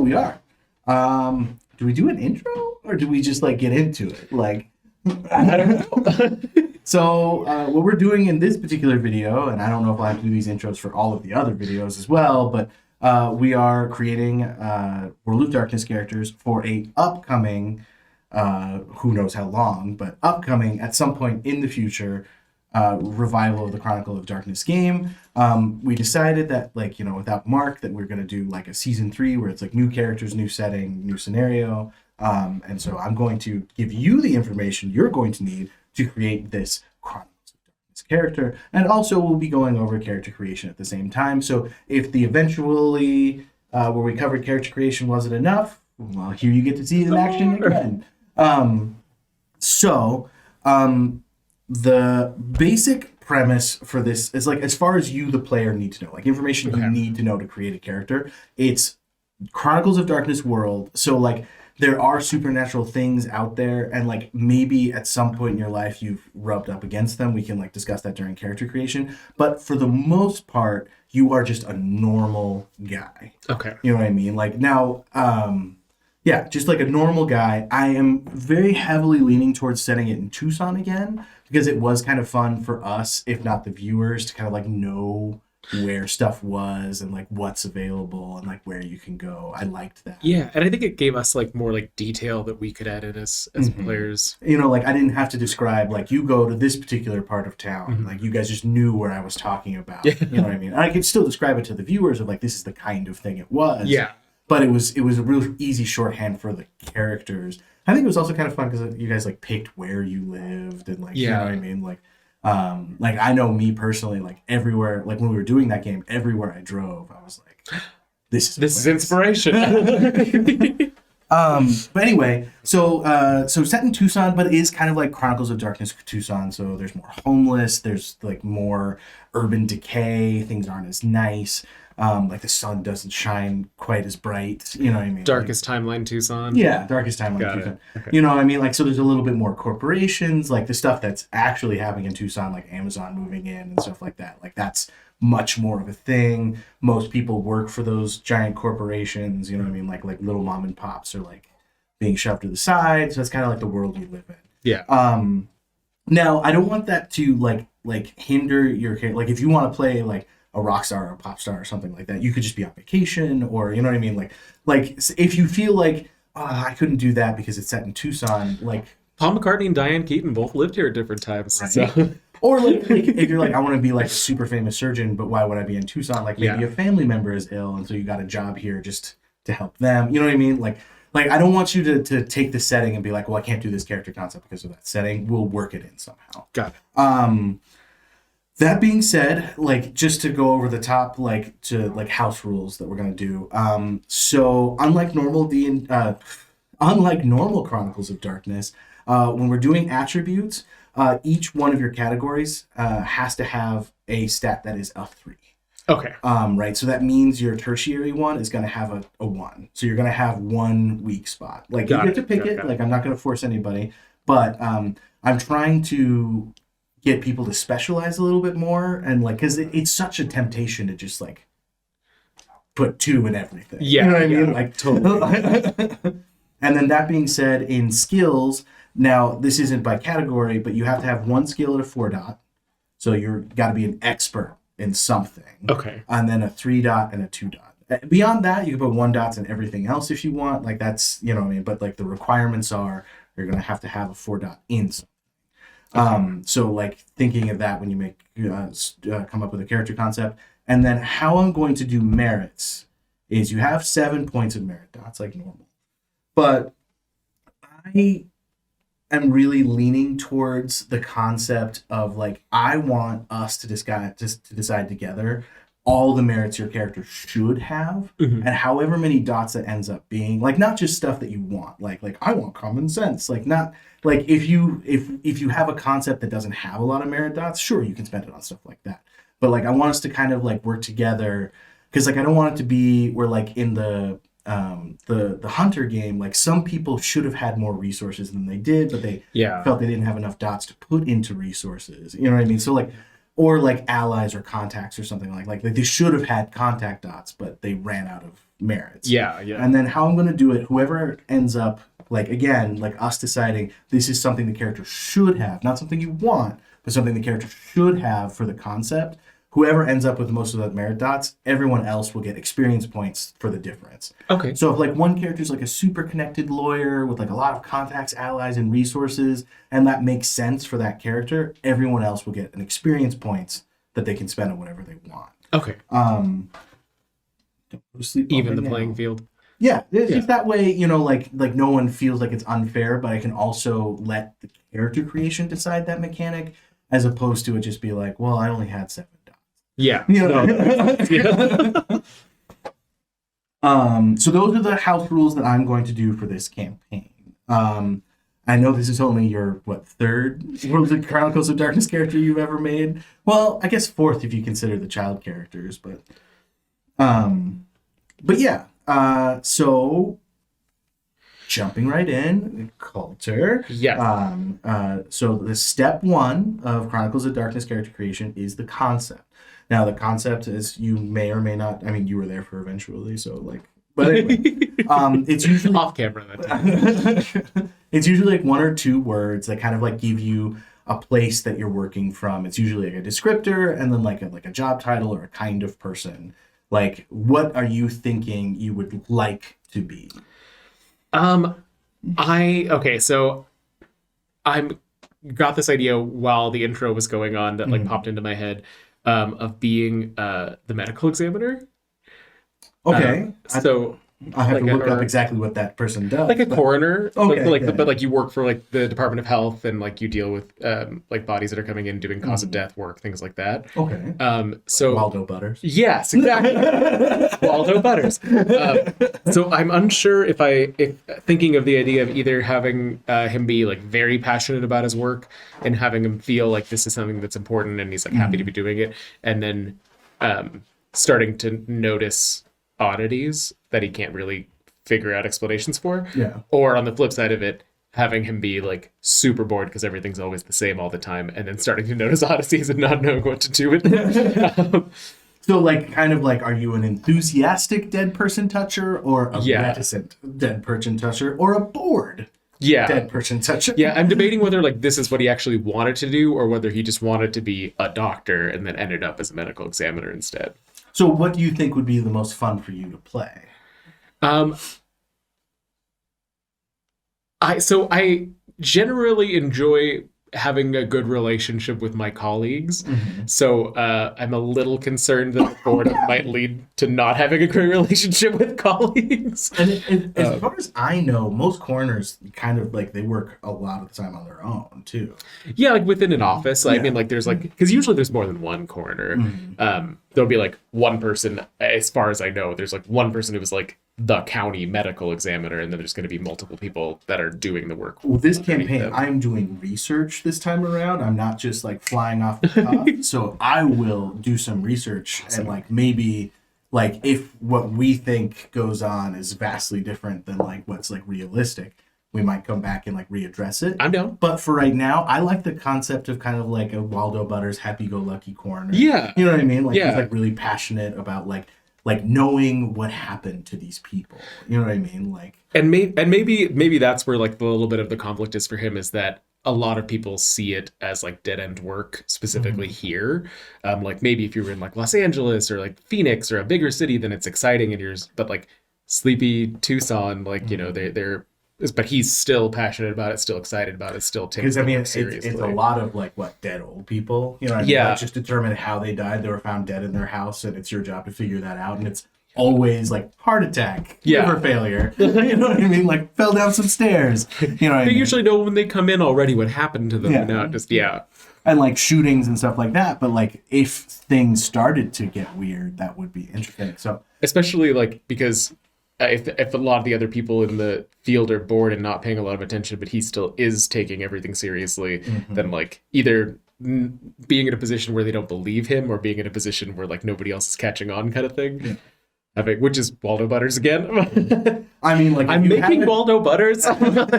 we are. Do we do an intro or do we just like get into it? Like, I don't know. so what we're doing in this particular video, and I don't know if I'll have to do these intros for all of the other videos as well, but we are creating World of Darkness characters for a upcoming, who knows how long, but upcoming at some point in the future, revival of the Chronicle of Darkness game. We decided that, like, you know, without Mark, that we're going to do like a season 3 where it's like new characters, new setting, new scenario. And so I'm going to give you the information you're going to need to create this Chronicles of Darkness character. And also we'll be going over character creation at the same time. So if the eventually where we covered character creation wasn't enough, well, here you get to see it in action again. The basic premise for this is like, as far as you, the player, need to know, like information you need to know to create a character, it's Chronicles of Darkness world. So like there are supernatural things out there, and like maybe at some point in your life you've rubbed up against them. We can like discuss that during character creation. But for the most part, you are just a normal guy. Okay. You know what I mean? Like now, yeah, just like a normal guy. I am very heavily leaning towards setting it in Tucson again, because it was kind of fun for us, if not the viewers, to kind of like know where stuff was and like what's available and like where you can go. I liked that. Yeah, and I think it gave us like more like detail that we could add in as players. You know, like I didn't have to describe like you go to this particular part of town. Like you guys just knew where I was talking about. Yeah. You know what I mean? And I could still describe it to the viewers of like, this is the kind of thing it was. Yeah. But it was a real easy shorthand for the characters. I think it was also kind of fun because you guys like picked where you lived and like, you know what I mean? Like I know me personally, like everywhere, like when we were doing that game, everywhere I drove, I was like, this is inspiration. But anyway, so set in Tucson, but it is kind of like Chronicles of Darkness Tucson. So there's more homeless, there's like more urban decay, things aren't as nice. Like the sun doesn't shine quite as bright, you know what I mean? Darkest timeline Tucson. Yeah, darkest timeline Tucson. Okay. You know what I mean? Like, so there's a little bit more corporations, like the stuff that's actually happening in Tucson, like Amazon moving in and stuff like that. Like that's much more of a thing. Most people work for those giant corporations, you know what I mean? Like little mom and pops are like being shoved to the side. So that's kind of like the world you live in. Yeah. Now I don't want that to like hinder your character. Like if you want to play like a rock star or a pop star or something like that, you could just be on vacation, or you know what I mean, like if you feel like I couldn't do that because it's set in Tucson, like Paul McCartney and Diane Keaton both lived here at different times, right? So. Or like if you're like, I want to be like a super famous surgeon, but why would I be in Tucson? Like maybe a family member is ill and so you got a job here just to help them, you know what I mean? Like I don't want you to take the setting and be like, well, I can't do this character concept because of that setting. We'll work it in somehow. Got it. That being said, like just to go over the top, like to like house rules that we're gonna do. So unlike normal Chronicles of Darkness, when we're doing attributes, each one of your categories has to have a stat that is a 3. Okay. Right. So that means your tertiary one is gonna have a 1. So you're gonna have one weak spot. Like you get to pick it. Like I'm not gonna force anybody, but I'm trying to get people to specialize a little bit more, and like because it's such a temptation to just like put 2 in everything. Yeah, you know what I mean? Like totally. And then that being said, in skills, now this isn't by category, but you have to have 1 skill at a 4 dot, so you're got to be an expert in something. Okay. And then a 3 dot and a 2 dot. Beyond that, you can put 1 dots in everything else if you want. Like that's, you know what I mean. But like the requirements are, you're gonna have to have a 4 dot in something. So like thinking of that when you make come up with a character concept. And then how I'm going to do merits is you have 7 points of merit dots like normal, but I am really leaning towards the concept of like I want us to decide together all the merits your character should have, and however many dots that ends up being, like not just stuff that you want, like I want common sense, like not like if you have a concept that doesn't have a lot of merit dots, sure you can spend it on stuff like that, but like I want us to kind of like work together, because like I don't want it to be where like in the hunter game, like some people should have had more resources than they did, but they felt they didn't have enough dots to put into resources, you know what I mean? So like, or like allies or contacts or something like they should have had contact dots, but they ran out of merits. Yeah, yeah. And then how I'm going to do it, whoever ends up, like, again, like us deciding this is something the character should have, not something you want, but something the character should have for the concept. Whoever ends up with most of the merit dots, everyone else will get experience points for the difference. Okay. So if like one character's like a super connected lawyer with like a lot of contacts, allies, and resources, and that makes sense for that character, everyone else will get an experience points that they can spend on whatever they want. Okay. Don't go to sleep on Even me the now. playing field. Yeah, it's just that way, you know, like no one feels like it's unfair, but I can also let the character creation decide that mechanic, as opposed to it just be like, well, I only had 7 dots. Yeah. You know? Yeah. So those are the house rules that I'm going to do for this campaign. I know this is only your, third World of Chronicles of Darkness character you've ever made? Well, I guess 4th if you consider the child characters, but yeah. So jumping right in, Coulter. Yeah. So the step 1 of Chronicles of Darkness character creation is the concept. Now, the concept is, you may or may not, I mean, you were there for eventually, so like, but anyway, it's usually off camera that time. It's usually like 1 or 2 words that kind of like give you a place that you're working from. It's usually like a descriptor and then like a job title or a kind of person. Like, what are you thinking you would like to be? So I'm got this idea while the intro was going on that like popped into my head, of being the medical examiner. Okay. So I have like to look up exactly what that person does. like a coroner. Okay, But like you work for like the Department of Health and like you deal with like bodies that are coming in doing cause of death work, things like that. Okay. So Waldo Butters. yes, exactly. Waldo Butters. So I'm unsure if thinking of the idea of either having him be like very passionate about his work and having him feel like this is something that's important and he's like happy to be doing it, and then starting to notice oddities that he can't really figure out explanations for. Yeah. Or on the flip side of it, having him be like super bored because everything's always the same all the time, and then starting to notice oddities and not knowing what to do with them. So, like, kind of like, are you an enthusiastic dead person toucher or a reticent dead person toucher or a bored dead person toucher? Yeah, I'm debating whether like this is what he actually wanted to do or whether he just wanted to be a doctor and then ended up as a medical examiner instead. So what do you think would be the most fun for you to play? I generally enjoy having a good relationship with my colleagues. Mm-hmm. So I'm a little concerned that the boredom might lead to not having a great relationship with colleagues. And as far as I know, most coroners kind of like, they work a lot of the time on their own too. Yeah, like within an office. I mean, like there's like, because usually there's more than one coroner. Mm-hmm. There'll be like one person, as far as I know, there's like one person who was like the county medical examiner, and then there's going to be multiple people that are doing the work. Well, this campaign, I'm doing research this time around. I'm not just like flying off the cuff. So I will do some research and like maybe like if what we think goes on is vastly different than like what's like realistic, we might come back and like readdress it. I'm down. But for right now, I like the concept of kind of like a Waldo Butters happy-go-lucky coroner. Yeah. You know what I mean? Like he's like really passionate about like knowing what happened to these people. You know what I mean? Like, and maybe that's where like the little bit of the conflict is for him, is that a lot of people see it as like dead end work, specifically here. Like maybe if you were in like Los Angeles or like Phoenix or a bigger city, then it's exciting, and but like sleepy Tucson, like you know they're. But he's still passionate about it, still excited about it, still taking it seriously. It's a lot of like dead old people. You know what I mean? Like, just determine how they died. They were found dead in their house, and it's your job to figure that out. And it's always like heart attack, liver failure. You know what I mean? Like fell down some stairs. You know what I mean? They usually know when they come in already what happened to them, and not just and like shootings and stuff like that. But like if things started to get weird, that would be interesting. So especially like because. If a lot of the other people in the field are bored and not paying a lot of attention, but he still is taking everything seriously, then like either being in a position where they don't believe him or being in a position where like nobody else is catching on kind of thing. having, which is Waldo Butters again. I mean, like, if I'm you making haven't- Waldo Butters.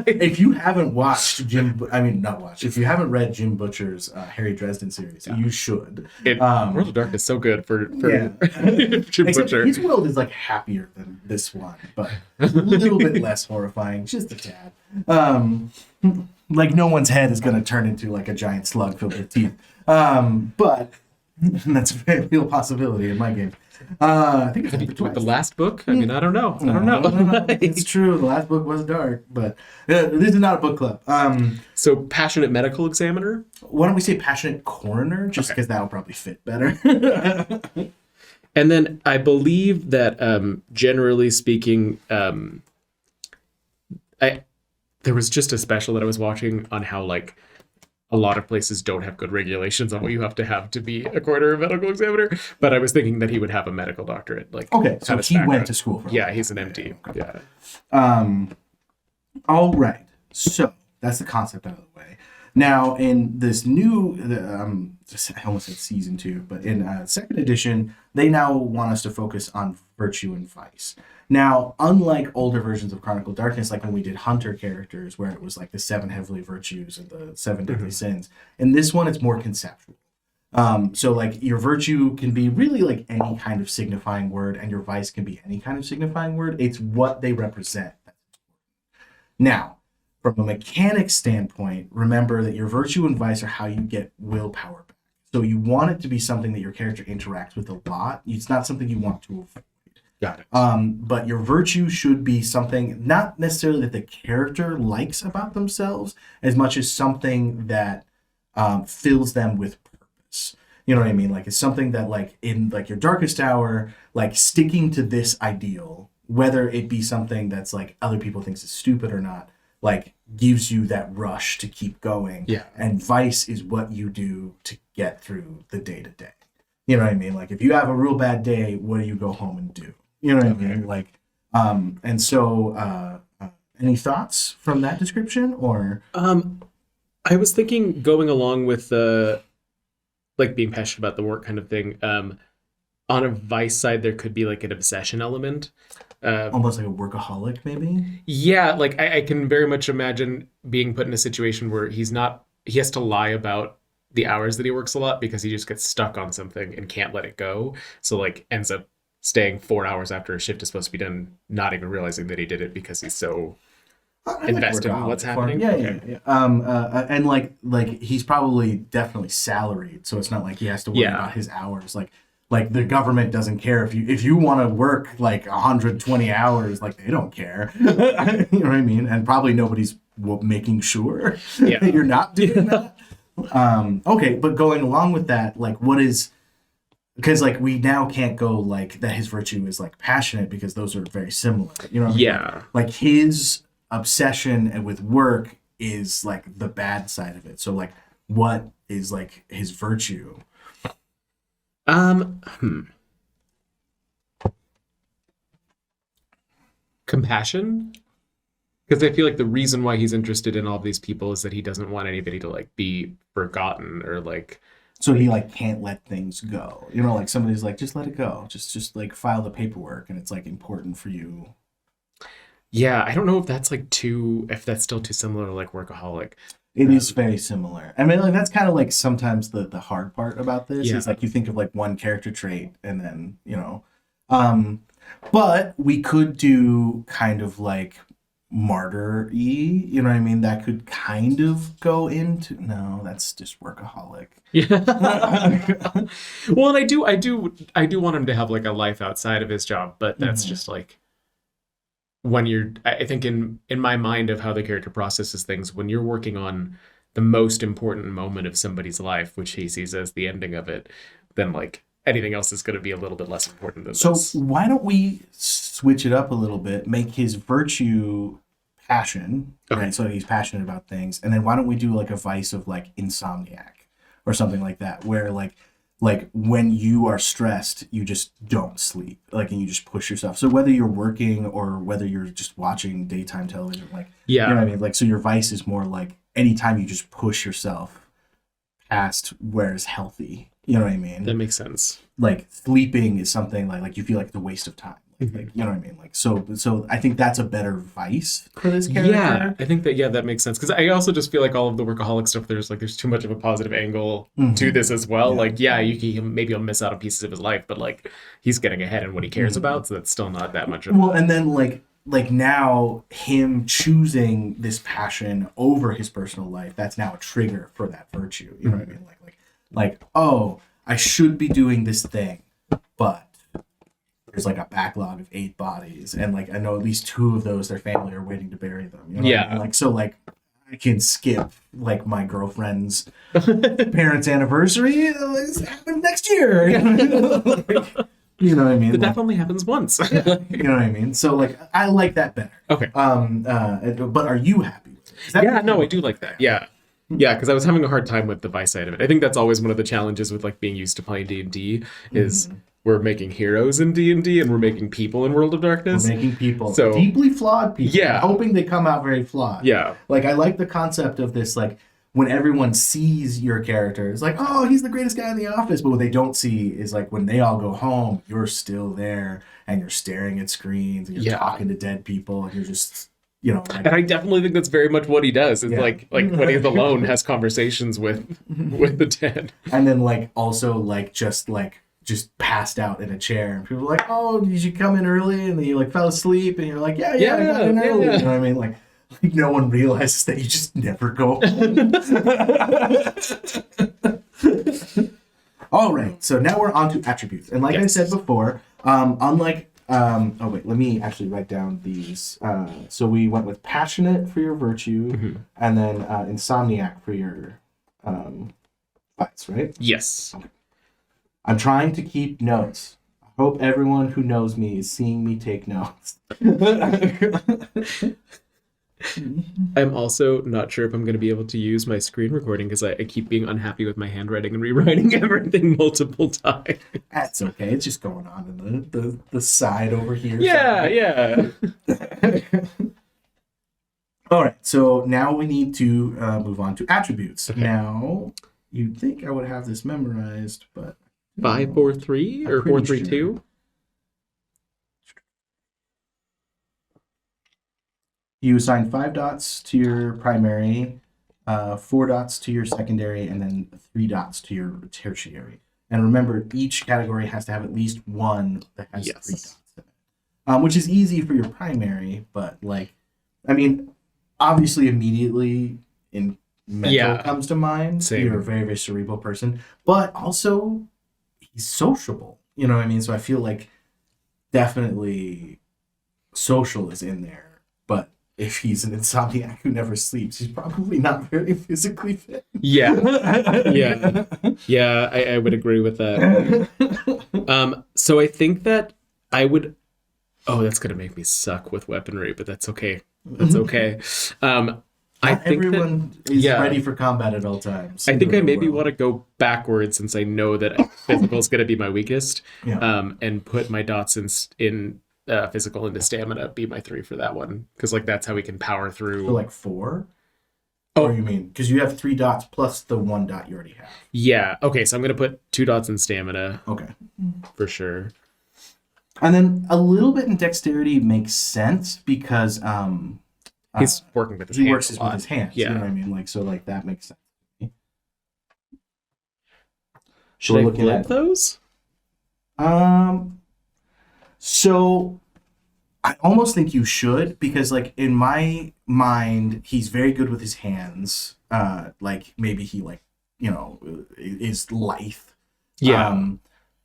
if you haven't watched not watched, if you haven't read Jim Butcher's Harry Dresden series, you should. World of Darkness is so good for Yeah. Jim Except Butcher. his world is like happier than this one, but a little bit less horrifying, just a tad. Like no one's head is going to turn into like a giant slug filled with teeth. But that's a very real possibility in my game. I think it's happened twice. The last book? I mean, I don't know. I don't know. It's true. The last book was dark, but this is not a book club. So, passionate medical examiner? Why don't we say passionate coroner, just because that'll probably fit better. And then I believe that, generally speaking, there was just a special that I was watching on how, like, a lot of places don't have good regulations on what you have to be a coroner or medical examiner. But I was thinking that he would have a medical doctorate. Like, Okay, so had his he went background. to school for Yeah, he's an MD. Okay. Yeah. All right. So that's the concept out of the way. Now, in this new, I almost said season 2, but in second edition, they now want us to focus on virtue and vice. Now, unlike older versions of Chronicle Darkness, like when we did Hunter characters, where it was like the 7 heavenly virtues and the 7 deadly sins, in this one, it's more conceptual. So like your virtue can be really like any kind of signifying word, and your vice can be any kind of signifying word. It's what they represent. Now, from a mechanics standpoint, remember that your virtue and vice are how you get willpower back. So you want it to be something that your character interacts with a lot. It's not something you want to avoid. Got it. But your virtue should be something not necessarily that the character likes about themselves, as much as something that fills them with purpose. You know what I mean? Like it's something that, like in like your darkest hour, like sticking to this ideal, whether it be something that's like other people thinks is stupid or not, like gives you that rush to keep going. Yeah. And vice is what you do to get through the day to day. You know what I mean? Like if you have a real bad day, what do you go home and do? You know what I mean? Like, and so, any thoughts from that description, or? I was thinking going along with the, like being passionate about the work kind of thing. On a vice side, there could be like an obsession element. Almost like a workaholic, maybe? Yeah, like I can very much imagine being put in a situation where he has to lie about the hours that he works a lot because he just gets stuck on something and can't let it go. So like ends up staying 4 hours after a shift is supposed to be done, not even realizing that he did it because he's so invested in what's happening. Yeah. And like he's probably definitely salaried, so it's not like he has to worry about his hours. Like the government doesn't care if you want to work like 120 hours, like they don't care. You know what I mean? And probably nobody's making sure that you're not doing that. Okay, but going along with that, like what is, because like we now can't go like that his virtue is like passionate, because those are very similar. You know what I mean? Like his obsession with work is like the bad side of it. So like what is like his virtue? Compassion? Because I feel like the reason why he's interested in all of these people is that he doesn't want anybody to like be forgotten or like. So he like can't let things go. You know, like somebody's like, just let it go. Just like file the paperwork, and it's like important for you. Yeah, I don't know if that's like if that's still too similar to like workaholic. It is very similar. I mean, like that's kind of like sometimes the hard part about this is like you think of like one character trait and then, you know, but we could do kind of like martyr-y, you know what I mean? That could kind of go into, no, that's just workaholic. Yeah. Well, and I do want him to have like a life outside of his job, but that's just like when I think in my mind of how the character processes things, when you're working on the most important moment of somebody's life, which he sees as the ending of it, then like anything else is going to be a little bit less important than this. So why don't we switch it up a little bit, make his virtue passion, right? So he's passionate about things. And then why don't we do like a vice of like insomniac or something like that, where like when you are stressed, you just don't sleep, like, and you just push yourself. So whether you're working or whether you're just watching daytime television, like, you know what I mean? Like, so your vice is more like anytime you just push yourself past where is healthy. You know what I mean? That makes sense. Like sleeping is something like you feel like it's a waste of time. Like, you know what I mean? Like, so I think that's a better vice for this character. Yeah, I think that makes sense because I also just feel like all of the workaholic stuff there's too much of a positive angle to this as well. Yeah. Like, yeah, maybe he'll miss out on pieces of his life, but like he's getting ahead in what he cares about, so that's still not that much of. Well, and then like now him choosing this passion over his personal life, that's now a trigger for that virtue. You know what I mean? Like oh, I should be doing this thing, but there's like a backlog of 8 bodies, and like I know at least 2 of those their family are waiting to bury them. You know what I mean? Like so like I can skip like my girlfriend's parents' anniversary. It's happening next year. Like, you know what I mean? But that only happens once. You know what I mean? So like I like that better. Okay. But are you happy with it? Yeah, no, I do like that. Yeah. Yeah, because I was having a hard time with the vice side of it. I think that's always one of the challenges with like being used to playing D&D is we're making heroes in D&D and we're making people in World of Darkness. We're making people So- deeply flawed people. Yeah. Hoping they come out very flawed. Yeah. Like I like the concept of this, like when everyone sees your character, it's like, oh, he's the greatest guy in the office. But what they don't see is like when they all go home, you're still there and you're staring at screens and you're Yeah. talking to dead people and you're just, you know, like, And I definitely think that's very much what he does. Is Yeah. like when he's alone, has conversations with the dead. and then like also just passed out in a chair and people are like, oh, did you come in early? And then you like fell asleep and you're like, yeah, I got in early. yeah. You know what I mean? Like no one realizes that you just never go home. All right, so now we're on to attributes. And like I said before, unlike oh wait, let me actually write down these. So we went with passionate for your virtue, and then insomniac for your vice, right? Yes. I'm trying to keep notes. I hope everyone who knows me is seeing me take notes. I'm also not sure if I'm going to be able to use my screen recording because I keep being unhappy with my handwriting and rewriting everything multiple times. That's okay. It's just going on in the side over here. Yeah. All right. So now we need to move on to attributes. Okay. Now, you'd think I would have this memorized, but 5, 4, 3 or I'm pretty 4, 3, sure. 2? You assign 5 dots to your primary, 4 dots to your secondary, and then 3 dots to your tertiary. And remember, each category has to have at least one that has 3 dots in it. Which is easy for your primary, but like, I mean, obviously immediately in mental comes to mind. Same. You're a very, very cerebral person, but also he's sociable. You know what I mean? So I feel like definitely social is in there, but if he's an insomniac who never sleeps, he's probably not very physically fit. Yeah. I would agree with that. So I think that I would. Oh, that's gonna make me suck with weaponry, but that's okay. That's okay. I think everyone is ready for combat at all times. I think I maybe want to go backwards since I know that physical is going to be my weakest, and put my dots in physical into stamina. Be my 3 for that one because like that's how we can power through. So like 4. Oh, or you mean because you have 3 dots plus the 1 dot you already have? Yeah. Okay. So I'm going to put 2 dots in stamina. Okay. For sure. And then a little bit in dexterity makes sense because he's working with his he hands. works with his hands. Yeah. You know what I mean? Like so, like that makes sense. Should I flip those? So I almost think you should because like in my mind, he's very good with his hands. Like maybe he like, you know, is lithe. Yeah.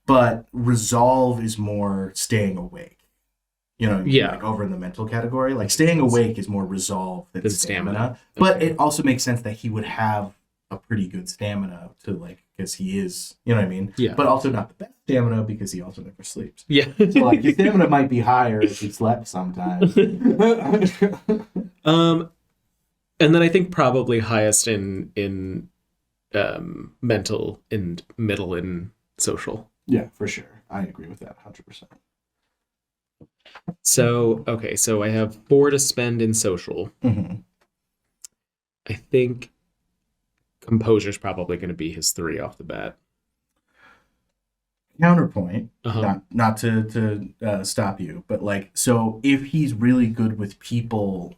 But resolve is more staying awake. You know, Yeah. like over in the mental category. Like staying awake is more resolve than Than stamina. stamina. But Okay. it also makes sense that he would have a pretty good stamina to like because he is, you know what I mean? Yeah. But also not the best stamina because he also never sleeps. Yeah. So like his stamina might be higher if he slept sometimes. And then I think probably highest in mental and middle in social. Yeah, for sure. I agree with that 100%. So, okay, so I have 4 to spend in social. Mm-hmm. I think composure's probably going to be his 3 off the bat. Counterpoint, Uh-huh. not to stop you, but like, so if he's really good with people,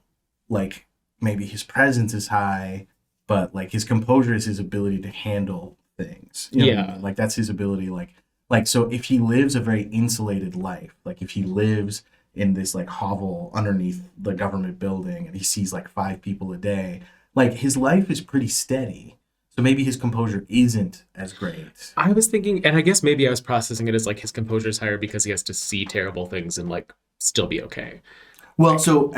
like maybe his presence is high, but like his composure is his ability to handle things. You know what I Yeah. mean? Like that's his ability. Like so if he lives a very insulated life, like if he lives in this like hovel underneath the government building and he sees like five people a day, like his life is pretty steady. So maybe his composure isn't as great. I was thinking, and I guess maybe I was processing it as like his composure is higher because he has to see terrible things and like still be okay. Well, so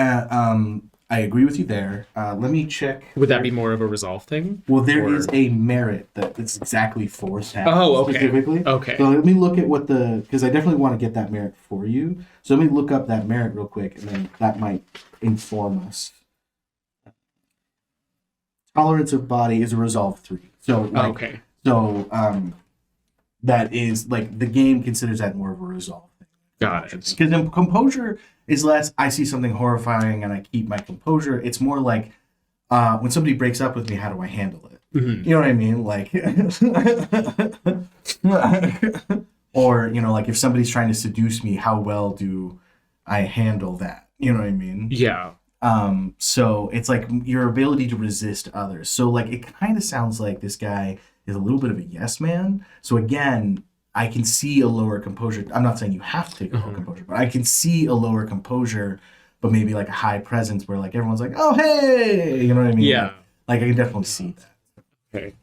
I agree with you there. Let me check. Would that be more of a resolve thing? Well, there is Or a merit that's exactly for stats oh, okay. specifically. Okay. So let me look at what because I definitely want to get that merit for you. So let me look up that merit real quick, and then that might inform us. Tolerance of body is a resolve 3. So like, Okay. so that is like the game considers that more of a resolve thing. Got it. Because then composure is less. I see something horrifying and I keep my composure. It's more like when somebody breaks up with me, how do I handle it? Mhm. You know what I mean? Like, or you know, like if somebody's trying to seduce me, how well do I handle that? You know what I mean? Yeah. So it's like your ability to resist others. So like it kind of sounds like this guy is a little bit of a yes man. So again, I can see a lower composure. I'm not saying you have to take a lower Mhm. composure, but I can see a lower composure, but maybe like a high presence where like everyone's like, oh hey, you know what I mean? Yeah. Like I can definitely see that. Okay.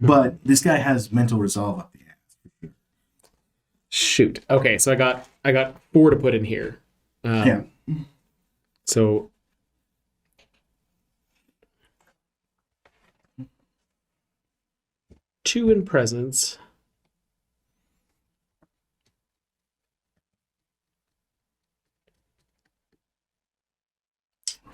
But this guy has mental resolve up the ass. Shoot. Okay, so I got 4 to put in here. Yeah. So 2 in presence.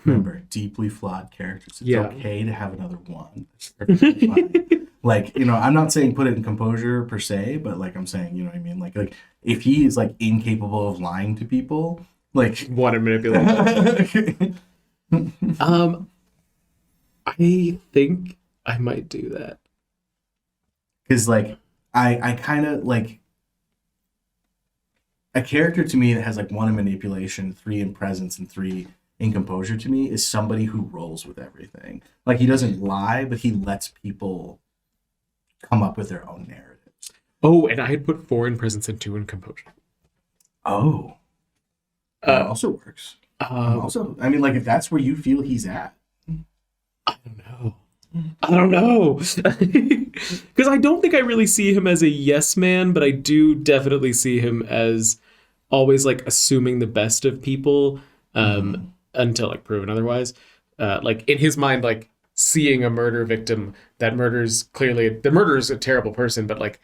Remember, deeply flawed characters. It's Yeah. okay to have another one. It's perfectly fine. Like, you know, I'm not saying put it in composure per se, but like I'm saying, you know what I mean? Like if he is like incapable of lying to people, like One in manipulation. I think I might do that. because like I kind of like a character to me that has like 1 in manipulation, 3 in presence, and 3 in composure to me is somebody who rolls with everything. Like he doesn't lie, but he lets people come up with their own narratives. Oh, and I had put 4 in presence and 2 in composure. Oh, that Uh, also works. um, Also, I mean, like if that's where you feel he's at. I don't know. I don't know. Because I don't think I really see him as a yes man, but I do definitely see him as always like assuming the best of people Mhm. until like proven otherwise. Like in his mind, like seeing a murder victim that murders clearly the murderer is a terrible person, but like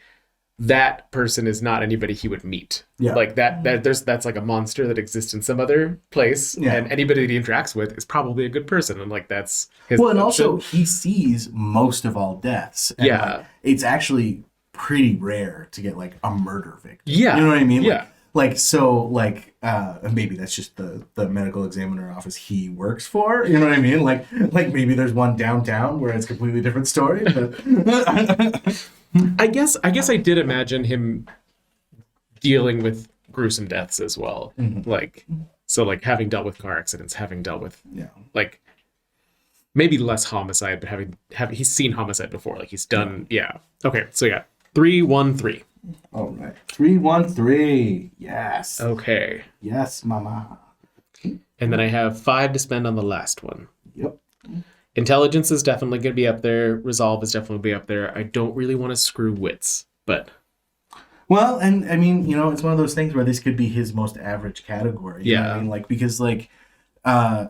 that person is not anybody he would meet. Yeah. Like that's like a monster that exists in some other place, Yeah. and anybody that he interacts with is probably a good person, and like that's his Well, and also assumption. he sees most of all deaths, and like Yeah. it's actually pretty rare to get like a murder victim. Yeah. You know what I mean? Yeah. Like so like maybe that's just the medical examiner office he works for. You know what I mean? Like maybe there's one downtown where it's a completely different story. But I guess I did imagine him dealing with gruesome deaths as well. Mhm. Like so like having dealt with car accidents, having dealt with yeah. like maybe less homicide, but having he's seen homicide before. Like he's done yeah. Okay, so yeah. 3-1-3. All right. 313. Yes. Okay. Yes, mama. And then I have 5 to spend on the last one. Yep. Intelligence is definitely going to be up there. Resolve is definitely be up there. I don't really want to screw wits, but Well, and I mean, you know, it's one of those things where this could be his most average category. You know what I yeah. mean? Like because like a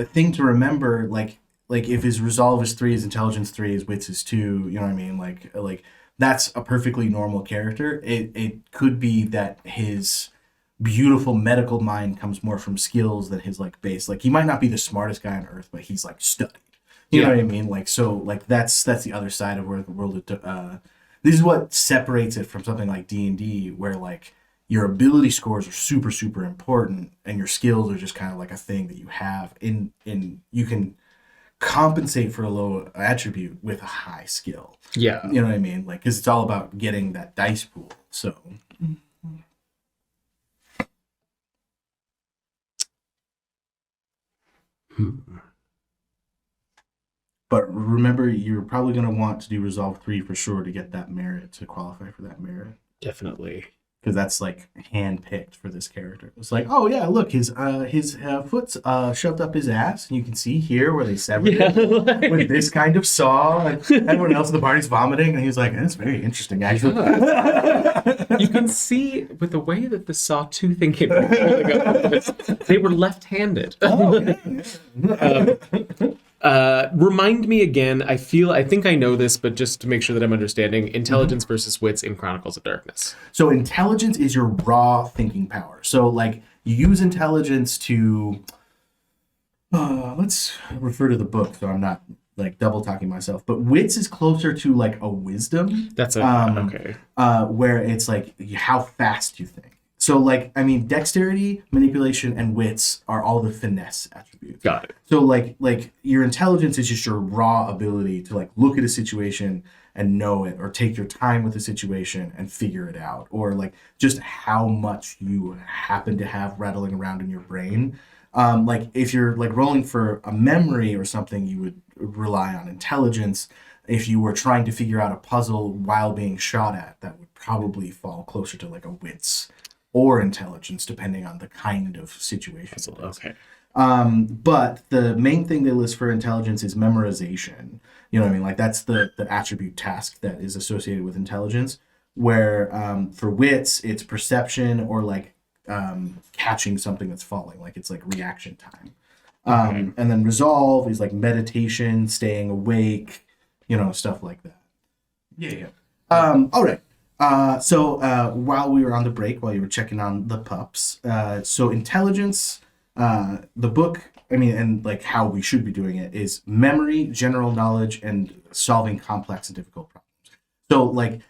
thing to remember, like if his resolve is 3, his intelligence 3, his wits is 2, you know what I mean? Like that's a perfectly normal character. It could be that his beautiful medical mind comes more from skills than his like base. Like he might not be the smartest guy on earth, but he's like studied. You know Yeah. what I mean? Like so like that's the other side of where the world this is what separates it from something like D&D where like your ability scores are super super important and your skills are just kind of like a thing that you have in you can compensate for a low attribute with a high skill. Yeah. You know what I mean? Like, because it's all about getting that dice pool. So. But remember, you're probably going to want to do Resolve 3 for sure to get that merit, to qualify for that merit. Definitely. Because that's like hand-picked for this character. It's like, oh yeah, look, his foot's shoved up his ass, and you can see here where they severed it with this kind of saw, and everyone else in the party's vomiting, and he's like, that's very interesting, actually. You can see with the way that the sawtoothing came holding up, they were left-handed. Oh, Remind me again. I think I know this, but just to make sure that I'm understanding, intelligence versus wits in Chronicles of Darkness. So intelligence is your raw thinking power. So like you use intelligence to let's refer to the book so I'm not like double talking myself. But wits is closer to like a wisdom. That's okay. Where it's like how fast you think. So like I mean dexterity, manipulation, and wits are all the finesse attributes. Got it. So like your intelligence is just your raw ability to like look at a situation and know it, or take your time with the situation and figure it out, or like just how much you happen to have rattling around in your brain. Like if you're like rolling for a memory or something, you would rely on intelligence. If you were trying to figure out a puzzle while being shot at, that would probably fall closer to like a wits or intelligence, depending on the kind of situation. Okay. But the main thing they list for intelligence is memorization. You know what I mean? Like that's the attribute task that is associated with intelligence. Where for wits, it's perception or like catching something that's falling. Like it's like reaction time. And then resolve is like meditation, staying awake, you know, stuff like that. Yeah. All right. So while we were on the break, while you were checking on the pups, so intelligence, the book, I mean, and like how we should be doing it is memory, general knowledge, and solving complex and difficult problems. So like,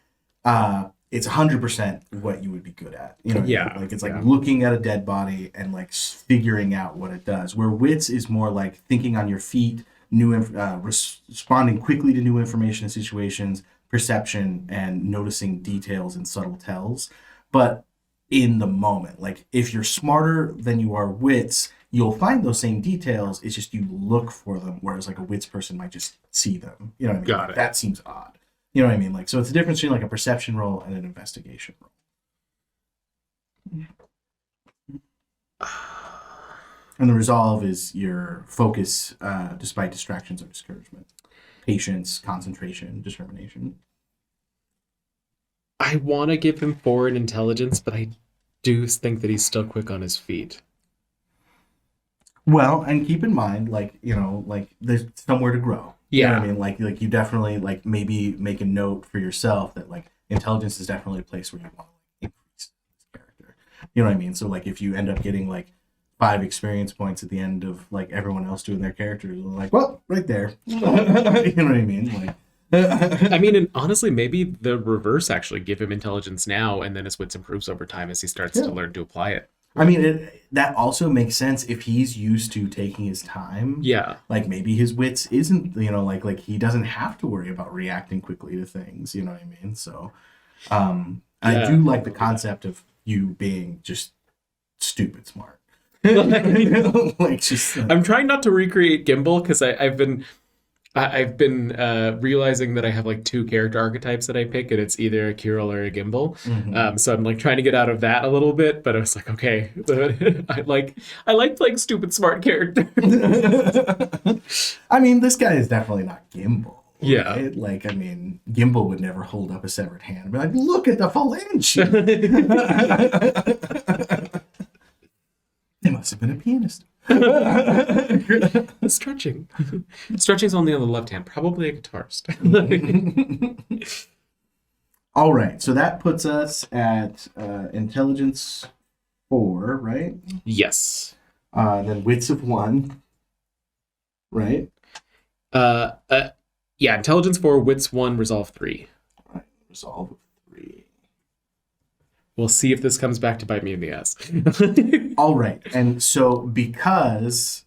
it's 100% what you would be good at. You know, Yeah. like it's like looking at a dead body and like figuring out what it does. Where wits is more like thinking on your feet, responding quickly to new information and situations, perception, and noticing details and subtle tells. But in the moment, like if you're smarter than you are wits, you'll find those same details. It's just you look for them, whereas like a wits person might just see them. You know what I mean? Got Like, it. that seems odd. You know what I mean? Like, so it's a difference between like a perception roll and an investigation roll. And the resolve is your focus despite distractions or discouragement. Patience, concentration, determination. I want to give him 4 in intelligence, but I do think that he's still quick on his feet. Well, and keep in mind, like, you know, like there's somewhere to grow. You know Yeah. what I mean? Like you definitely like maybe make a note for yourself that like intelligence is definitely a place where you want to increase this character. You know what I mean? So like if you end up getting like 5 experience points at the end of like everyone else doing their characters, like, well, right there. You know what I mean? Like I mean, and honestly, maybe the reverse actually give him intelligence now, and then his wits improves over time as he starts to learn to apply it. I mean, that also makes sense if he's used to taking his time. Yeah. Like maybe his wits isn't, you know, like he doesn't have to worry about reacting quickly to things. You know what I mean? So, I do like the concept of you being just stupid smart. You know, like just. I'm trying not to recreate Gimbal because I've been realizing that I have like 2 character archetypes that I pick, and it's either a Kirill or a Gimbal. So I'm like trying to get out of that a little bit, but I was like, okay, I like playing stupid smart characters. I mean, this guy is definitely not Gimbal. Yeah. Right? Like, I mean, Gimbal would never hold up a severed hand and be like, look at the phalange. They must have been a pianist. Stretching. Stretching's only on the left hand, probably a guitarist. All right, so that puts us at intelligence 4, right? Yes. Then wits of 1, right? Yeah, intelligence 4, wits 1, resolve 3. All right, resolve of 3. We'll see if this comes back to bite me in the ass. All right, and so because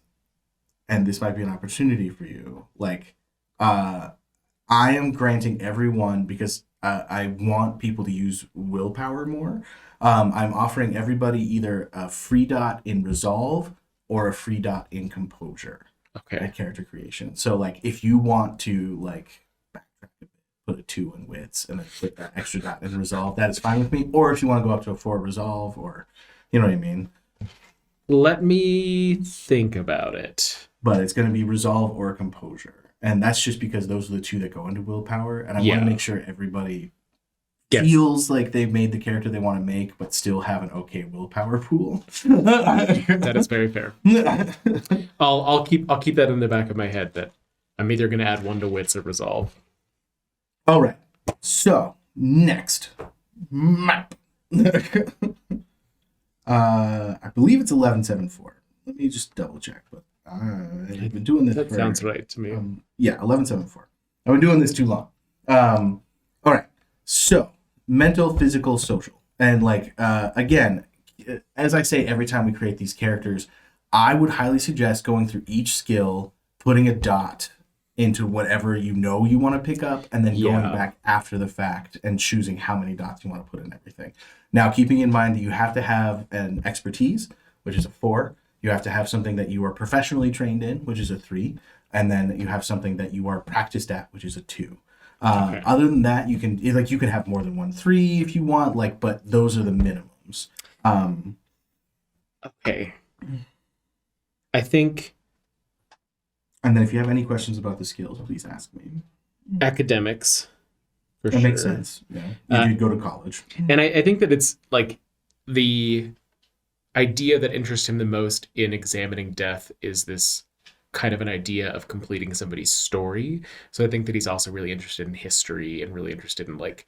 and this might be an opportunity for you. Like, I am granting everyone because I want people to use willpower more. I'm offering everybody either a free dot in resolve or a free dot in composure Okay. at character creation. So like if you want to like backtrack a bit, put a 2 in wits and then put that extra dot in resolve, that is fine with me. Or if you want to go up to a 4 resolve, or you know what I mean. Let me think about it. But it's going to be resolve or composure, and that's just because those are the 2 that go into willpower, and I want Yeah. to make sure everybody Yes. feels like they've made the character they want to make, but still have an okay willpower pool. That is very fair. I'll keep that in the back of my head that I'm either going to add 1 to wits or resolve. All right. So next map. I believe it's 1174. Let me just double check, but I've been doing this. That sounds right to me. Yeah, 1174. I've been doing this too long. All right. So mental, physical, social, and like again, as I say every time we create these characters, I would highly suggest going through each skill, putting a dot into whatever you know you want to pick up, and then going back after the fact and choosing how many dots you want to put in everything. Now, keeping in mind that you have to have an expertise, which is a 4. You have to have something that you are professionally trained in, which is a 3. And then you have something that you are practiced at, which is a 2. Okay. Other than that, you can have more than 1 3 if you want, like, but those are the minimums. Okay. I think And then if you have any questions about the skills, please ask me. academics, for That sure. makes sense. Yeah, you did go to college. And I think that it's like the idea that interests him the most in examining death is this kind of an idea of completing somebody's story. So I think that he's also really interested in history and really interested in like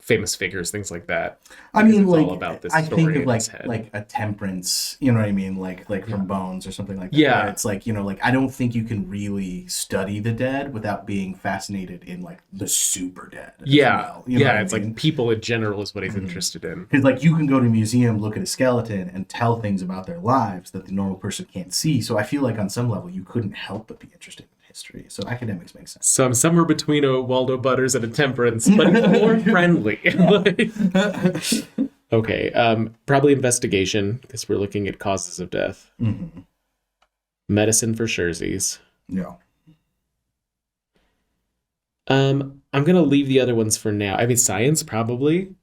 famous figures, things like that. I mean, It's like, all about this I story think of in his head. like a Temperance, you know what I mean? Like from Bones or something like that. Yeah. where it's like, you know, like I don't think you can really study the dead without being fascinated in like the super dead. As well, you know what I it's mean? like people in general is what he's interested in. Because like you can go to a museum, look at a skeleton, and tell things about their lives that the normal person can't see. So I feel like on some level you couldn't help but be interested in history. So academics make sense. So I'm somewhere between a Waldo Butters and a Temperance, but more friendly. Okay, probably investigation, because we're looking at causes of death. Mm-hmm. Medicine for surezies. Yeah. I'm gonna leave the other ones for now. I mean, science probably,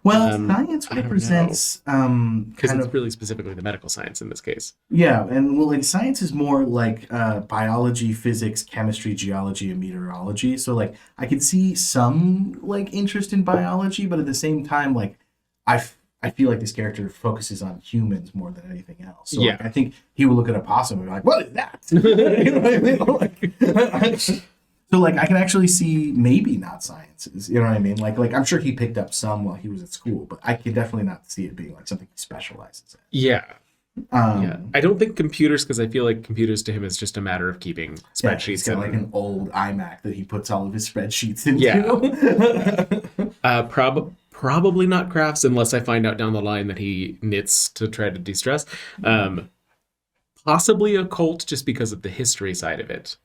Well, science I don't represents because kind it's of really specifically the medical science in this case. yeah, and well, like science is more like biology, physics, chemistry, geology, and meteorology. So like I could see some like interest in biology, but at the same time, like I feel like this character focuses on humans more than anything else. So like, Yeah. I think he would look at a possum and be like, "What is that?" You know what I mean? Like, so like I can actually see maybe not sciences. You know what I mean? Like I'm sure he picked up some while he was at school, but I can definitely not see it being like something he specializes in. Yeah. Yeah. I don't think computers, because I feel like computers to him is just a matter of keeping Yeah, he's spreadsheets got like in. an old iMac that he puts all of his spreadsheets into. Probably not crafts, unless I find out down the line that he knits to try to de-stress. Possibly occult, just because of the history side of it.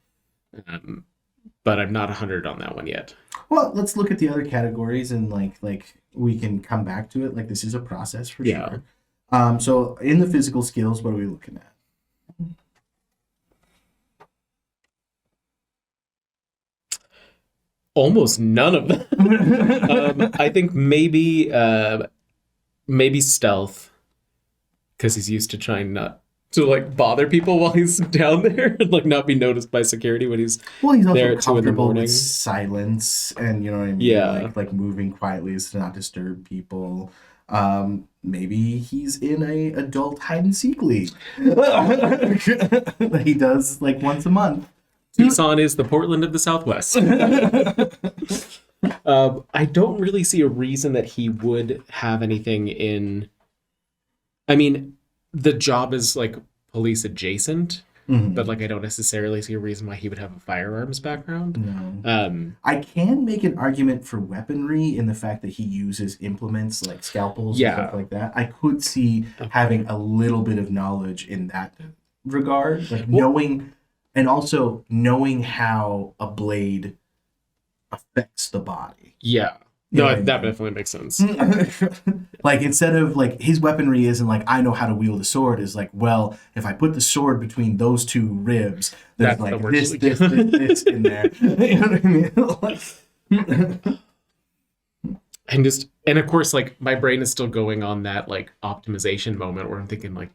But I'm not 100 on that one yet. Well, let's look at the other categories and like we can come back to it. Like this is a process for sure. So in the physical skills, what are we looking at? Almost none of them. I think maybe stealth, because he's used to trying not to like bother people while he's down there and like not be noticed by security when he's Well, he's also there at 2 in the comfortable morning. with silence and you know what I mean? Yeah. Like moving quietly to not disturb people. Maybe he's in a adult hide and seek league that he does like once a month. Tucson is the Portland of the Southwest. I don't really see a reason that he would have anything in. I mean, the job is like police adjacent, but like I don't necessarily see a reason why he would have a firearms background. No. I can make an argument for weaponry in the fact that he uses implements like scalpels and stuff like that. I could see having a little bit of knowledge in that regard, like Well- knowing, and also knowing how a blade affects the body. Yeah. You No, know what I that mean? definitely makes sense. Like instead of like his weaponry isn't like I know how to wield a sword, is like, well, if I put the sword between those two ribs, there's That's the like word this, you this, like. this in there. You know what I mean? Like, And of course, like my brain is still going on that like optimization moment where I'm thinking like,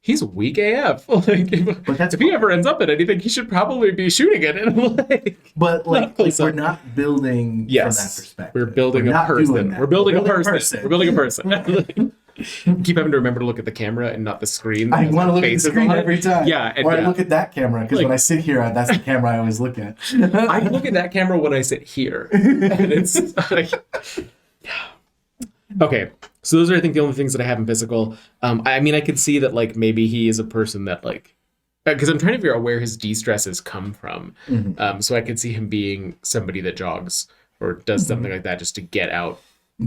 he's weak AF. Like, But that's if he ever ends up at anything, he should probably be shooting it. And like, but like close we're up. not building from that Yes, perspective. we're building a not doing person. that. We're building a person. We're building a person. Keep having to remember to look at the camera and not the screen. I want to look at the Faces screen on it. every time. Yeah, and or I yeah. look at that camera because Like- when I sit here, that's the camera I always look at. I look at that camera when I sit here, and it's like, yeah. Okay, so those are I think the only things that I have in physical. I mean, I could see that like maybe he is a person that like, because I'm trying to figure out where his de-stresses come from. So I could see him being somebody that jogs or does something like that just to get out,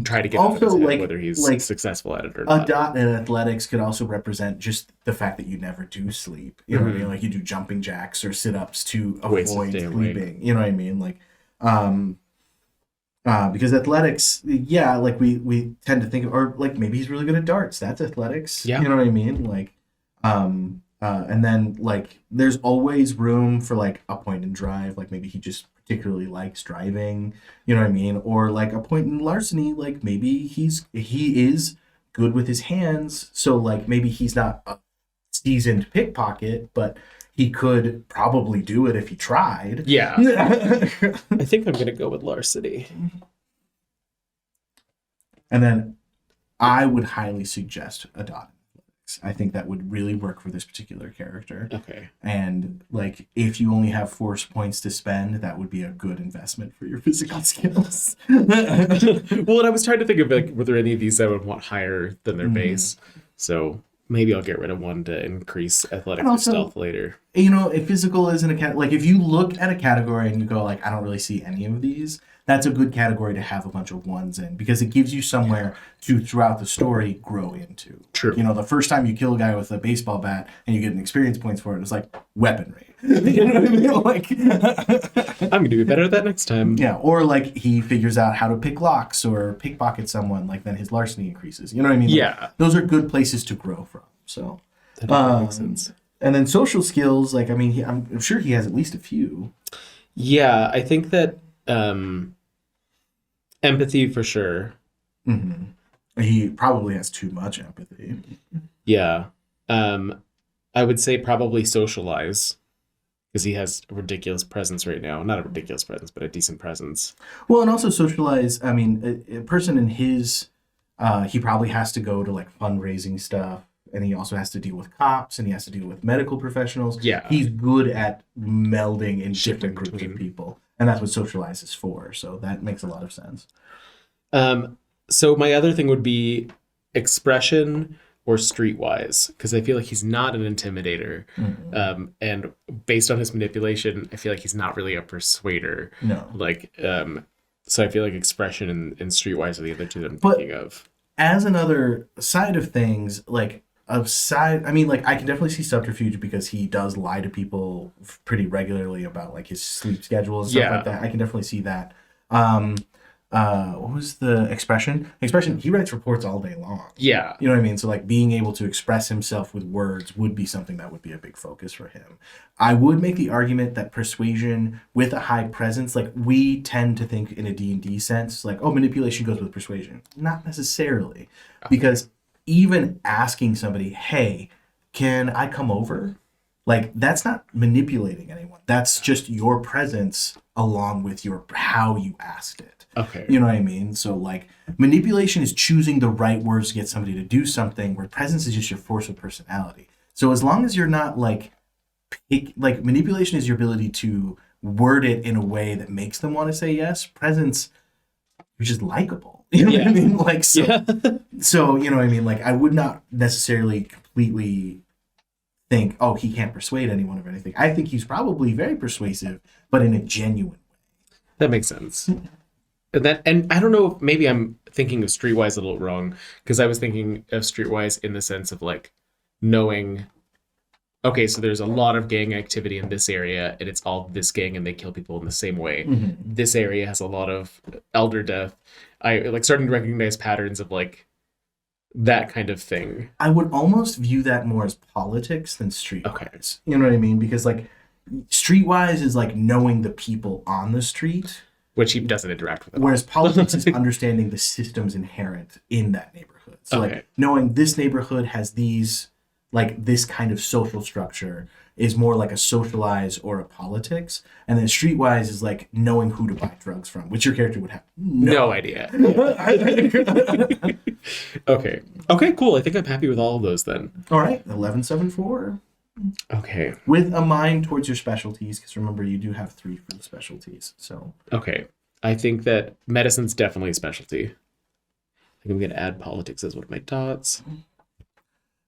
try to get out of his Also, head, like- whether he's like, successful at it or A not. dot in athletics could also represent just the fact that you never do sleep. You know what I mean? Like you do jumping jacks or sit ups to Ways to avoid stay awake. sleeping. You know what I mean? Like, because athletics, yeah, like we tend to think of, or like maybe he's really good at darts. That's athletics. Yeah. You know what I mean? Like, and then like there's always room for like a point and drive. Like maybe he just particularly likes driving. You know what I mean? Or like a point in larceny. Like maybe he is good with his hands. So like maybe he's not a seasoned pickpocket, but he could probably do it if he tried. Yeah, I think I'm gonna go with larceny. And then I would highly suggest a dot. I think that would really work for this particular character. Okay. And like if you only have force points to spend, that would be a good investment for your physical skills. Well, and I was trying to think of like were there any of these that I would want higher than their base. So maybe I'll get rid of one to increase athletics And or also- stealth later. You know, if physical isn't a like if you look at a category and you go like I don't really see any of these, that's a good category to have a bunch of ones in because it gives you somewhere to throughout the story grow into. True. You know, the first time you kill a guy with a baseball bat and you get an experience points for it, it's like weaponry. You know what I mean? Like I'm gonna do better at that next time. yeah, or like he figures out how to pick locks or pickpocket someone, like then his larceny increases. You know what I mean? Like, Yeah. those are good places to grow from. So That definitely makes sense. and then social skills, like I mean, I'm sure he has at least a few. Yeah, I think that empathy for sure. He probably has too much empathy. Yeah. I would say probably socialize because he has a ridiculous presence right now. Not a ridiculous presence, but a decent presence. Well, and also socialize. I mean, a person in his, he probably has to go to like fundraising stuff, and he also has to deal with cops, and he has to deal with medical professionals. Yeah. He's good at melding in Shifting different groups between. of people, and that's what socialize is for. So that makes a lot of sense. So my other thing would be expression or streetwise, because I feel like he's not an intimidator. And based on his manipulation, I feel like he's not really a persuader. No. Like, so I feel like expression and streetwise are the other two that I'm But- thinking of. As another side of things, like I mean, like I can definitely see subterfuge because he does lie to people pretty regularly about like his sleep schedule and stuff Yeah. like that. I can definitely see that. What was the expression? He writes reports all day long. Yeah. You know what I mean? So like being able to express himself with words would be something that would be a big focus for him. I would make the argument that persuasion with a high presence, like we tend to think in a D&D sense, like, oh, manipulation goes with persuasion. Not necessarily. Because even asking somebody, hey, can I come over? Like that's not manipulating anyone. That's just your presence along with your how you asked it. Okay. You know what I mean? So like manipulation is choosing the right words to get somebody to do something, where presence is just your force of personality. So as long as you're not like manipulation is your ability to word it in a way that makes them want to say yes. Presence, you're just likable. You know what I mean? Like so, so you know what I mean? Like I would not necessarily completely think, oh, he can't persuade anyone of anything. I think he's probably very persuasive, but in a genuine way. That makes sense. And I don't know if maybe I'm thinking of streetwise a little wrong, because I was thinking of streetwise in the sense of like knowing okay, so there's a lot of gang activity in this area, and it's all this gang, and they kill people in the same way. This area has a lot of elder death. I like starting to recognize patterns of like that kind of thing. I would almost view that more as politics than streetwise. Okay. You know what I mean? Because like streetwise is like knowing the people on the street, Which he doesn't interact with at all. whereas politics is understanding the systems inherent in that neighborhood. So like knowing this neighborhood has these like this kind of social structure is more like a socialize or a politics, and then streetwise is like knowing who to buy drugs from, which your character would have No idea. Okay. Okay, cool. I think I'm happy with all of those then. All right, 1174. Okay. With a mind towards your specialties, because remember you do have 3 for the specialties. So Okay. I think that medicine's definitely a specialty. I think I'm going to add politics as one of my dots.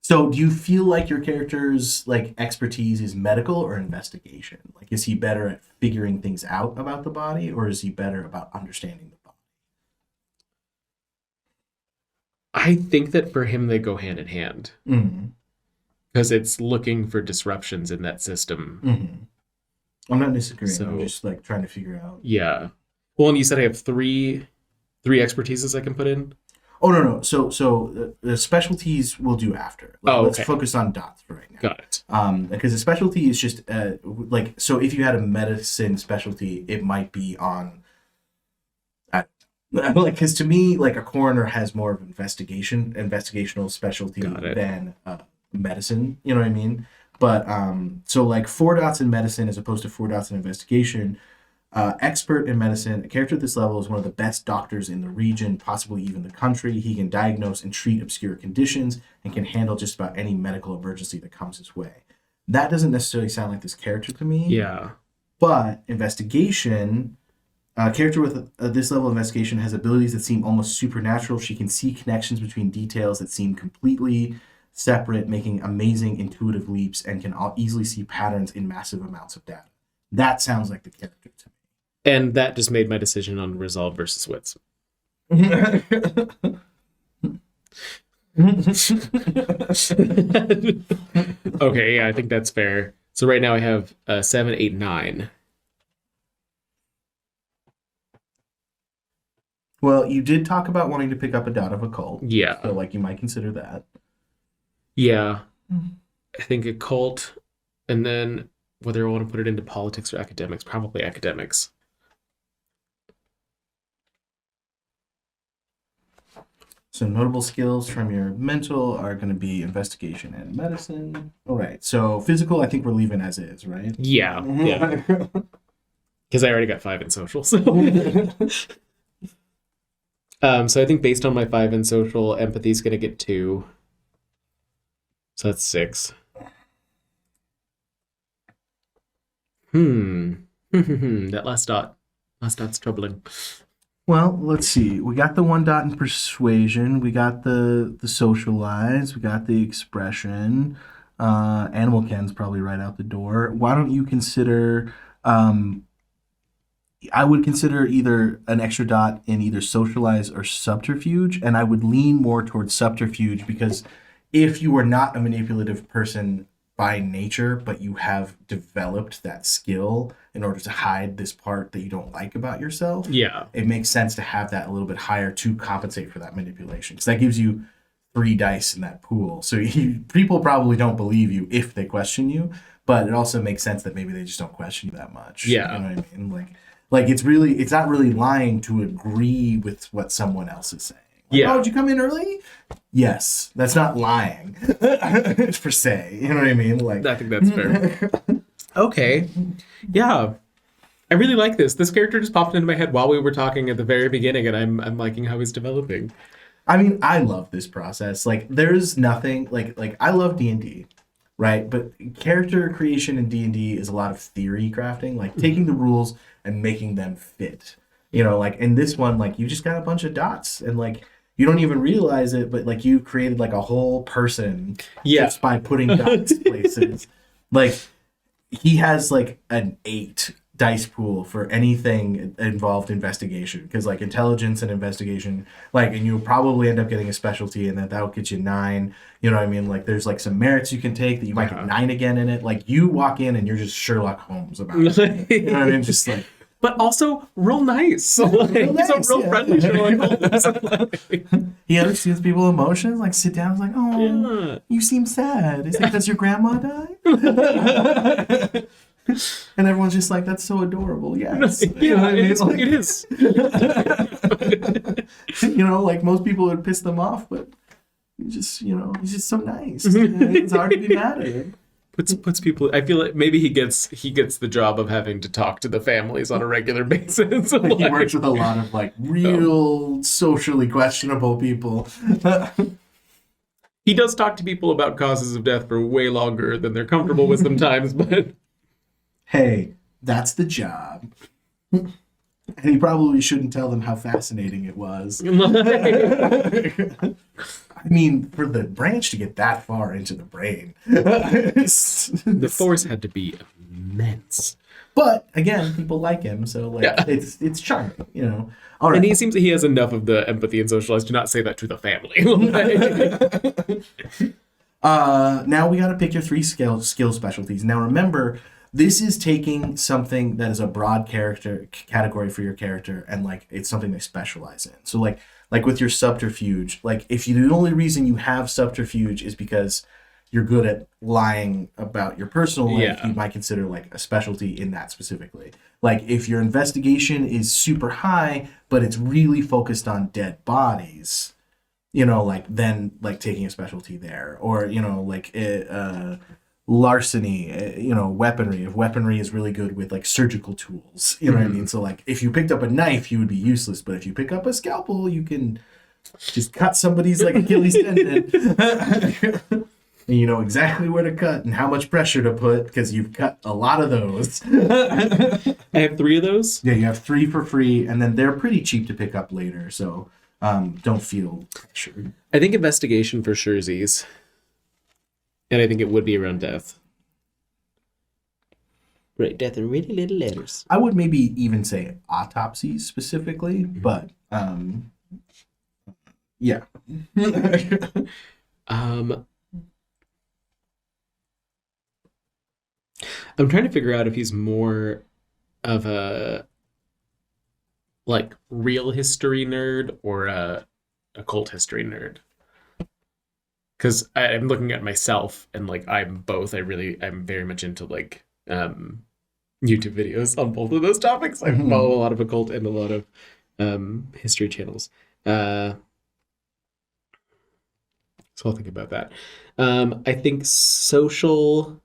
So do you feel like your character's like expertise is medical or investigation? Like is he better at figuring things out about the body, or is he better about understanding the body? I think that for him, they go hand in hand. Because it's looking for disruptions in that system. I'm not disagreeing. So, I'm just like trying to figure out. Yeah. Well, and you said I have three expertises I can put in? Oh, no. So the specialties we'll do after. Like, let's focus on dots for right now. Got it. Because the specialty is just like, so if you had a medicine specialty, it might be on, like, because to me, like a coroner has more of investigational specialty than medicine. You know what I mean? But so like 4 dots in medicine as opposed to 4 dots in investigation. Expert in medicine, a character at this level is one of the best doctors in the region, possibly even the country. He can diagnose and treat obscure conditions and can handle just about any medical emergency that comes his way. That doesn't necessarily sound like this character to me. Yeah. But investigation, a character with this level of investigation has abilities that seem almost supernatural. She can see connections between details that seem completely separate, making amazing intuitive leaps, and can easily see patterns in massive amounts of data. That sounds like the character to me. And that just made my decision on resolve versus wits. Okay, yeah, I think that's fair. So right now I have 7, 8, 9. Well, you did talk about wanting to pick up a dot of occult. Yeah. So, like, you might consider that. Yeah. I think occult, and then whether I want to put it into politics or academics, probably academics. So notable skills from your mental are going to be investigation and medicine. All right. So physical, I think we're leaving as is, right? Yeah. Yeah. Because I already got 5 in social. So. So I think based on my 5 in social, empathy is going to get 2. So that's 6. That last dot's troubling. Well, let's see. We got the 1 dot in persuasion. We got the socialize. We got the expression. Animal Ken's probably right out the door. Why don't you consider? I would consider either an extra dot in either socialize or subterfuge, and I would lean more towards subterfuge because if you are not a manipulative person by nature, but you have developed that skill in order to hide this part that you don't like about yourself, it makes sense to have that a little bit higher to compensate for that manipulation, because that gives you 3 dice in that pool. So people probably don't believe you if they question you, but it also makes sense that maybe they just don't question you that much. Yeah. You know what I mean? Like it's not really lying to agree with what someone else is saying. Like, oh, did you come in early? Yes. That's not lying per se. You know what I mean? Like, I think that's fair. Okay. Yeah. I really like this. This character just popped into my head while we were talking at the very beginning, and I'm liking how he's developing. I mean, I love this process. Like, there's nothing like I love D&D, right? But character creation in D&D is a lot of theory crafting, like taking the rules and making them fit. You know, like in this one, like you just got a bunch of dots and like you don't even realize it, but like you've created like a whole person just by putting dots places. Like he has like an 8 dice pool for anything involved investigation, because like intelligence and investigation, like, and you'll probably end up getting a specialty, and that'll get you 9. You know what I mean? Like there's like some merits you can take that you might get 9 again in it. Like you walk in and you're just Sherlock Holmes about it. You know what I mean? Just like, but also real nice. Yeah, Like, real he's a nice, real yeah. friendly Sherlock Holmes. he understands people's emotions. Like sit down, like, oh, Yeah. you seem sad. Is it because your grandma died? And everyone's just like, that's so adorable. Yes. You know what I mean? Like, it is. you know, like most people would piss them off, but he's just so nice. It's hard to be mad at him. Puts people. I feel like maybe he gets the job of having to talk to the families on a regular basis. Like, he works with a lot of like real socially questionable people. He does talk to people about causes of death for way longer than they're comfortable with sometimes, but Hey, that's the job. And he probably shouldn't tell them how fascinating it was. I mean, for the branch to get that far into the brain. the force had to be immense. But again, people like him, so like it's charming, you know. All right. And he seems that he has enough of the empathy and socialize to not say that to the family. Now we got to pick your 3 skill specialties. Now remember, this is taking something that is a broad character category for your character, and like it's something they specialize in. So like with your subterfuge, like if you, the only reason you have subterfuge is because you're good at lying about your personal life, you might consider like a specialty in that specifically. Like if your investigation is super high, but it's really focused on dead bodies, you know, like then like taking a specialty there, or you know, like larceny, you know, weaponry. If weaponry is really good with like surgical tools, you know what I mean? So like if you picked up a knife, you would be useless, but if you pick up a scalpel, you can just cut somebody's like Achilles tendon. And you know exactly where to cut and how much pressure to put because you've cut a lot of those. I have 3 of those. Yeah, you have 3 for free, and then they're pretty cheap to pick up later, so don't feel pressured. I think investigation for sure is ease. And I think it would be around death. Right, death in really little letters. I would maybe even say autopsies specifically, but yeah. I'm trying to figure out if he's more of a like real history nerd or a occult history nerd. Because I'm looking at myself and like I'm both. I'm very much into like YouTube videos on both of those topics. I follow a lot of occult and a lot of history channels. So I'll think about that. I think social.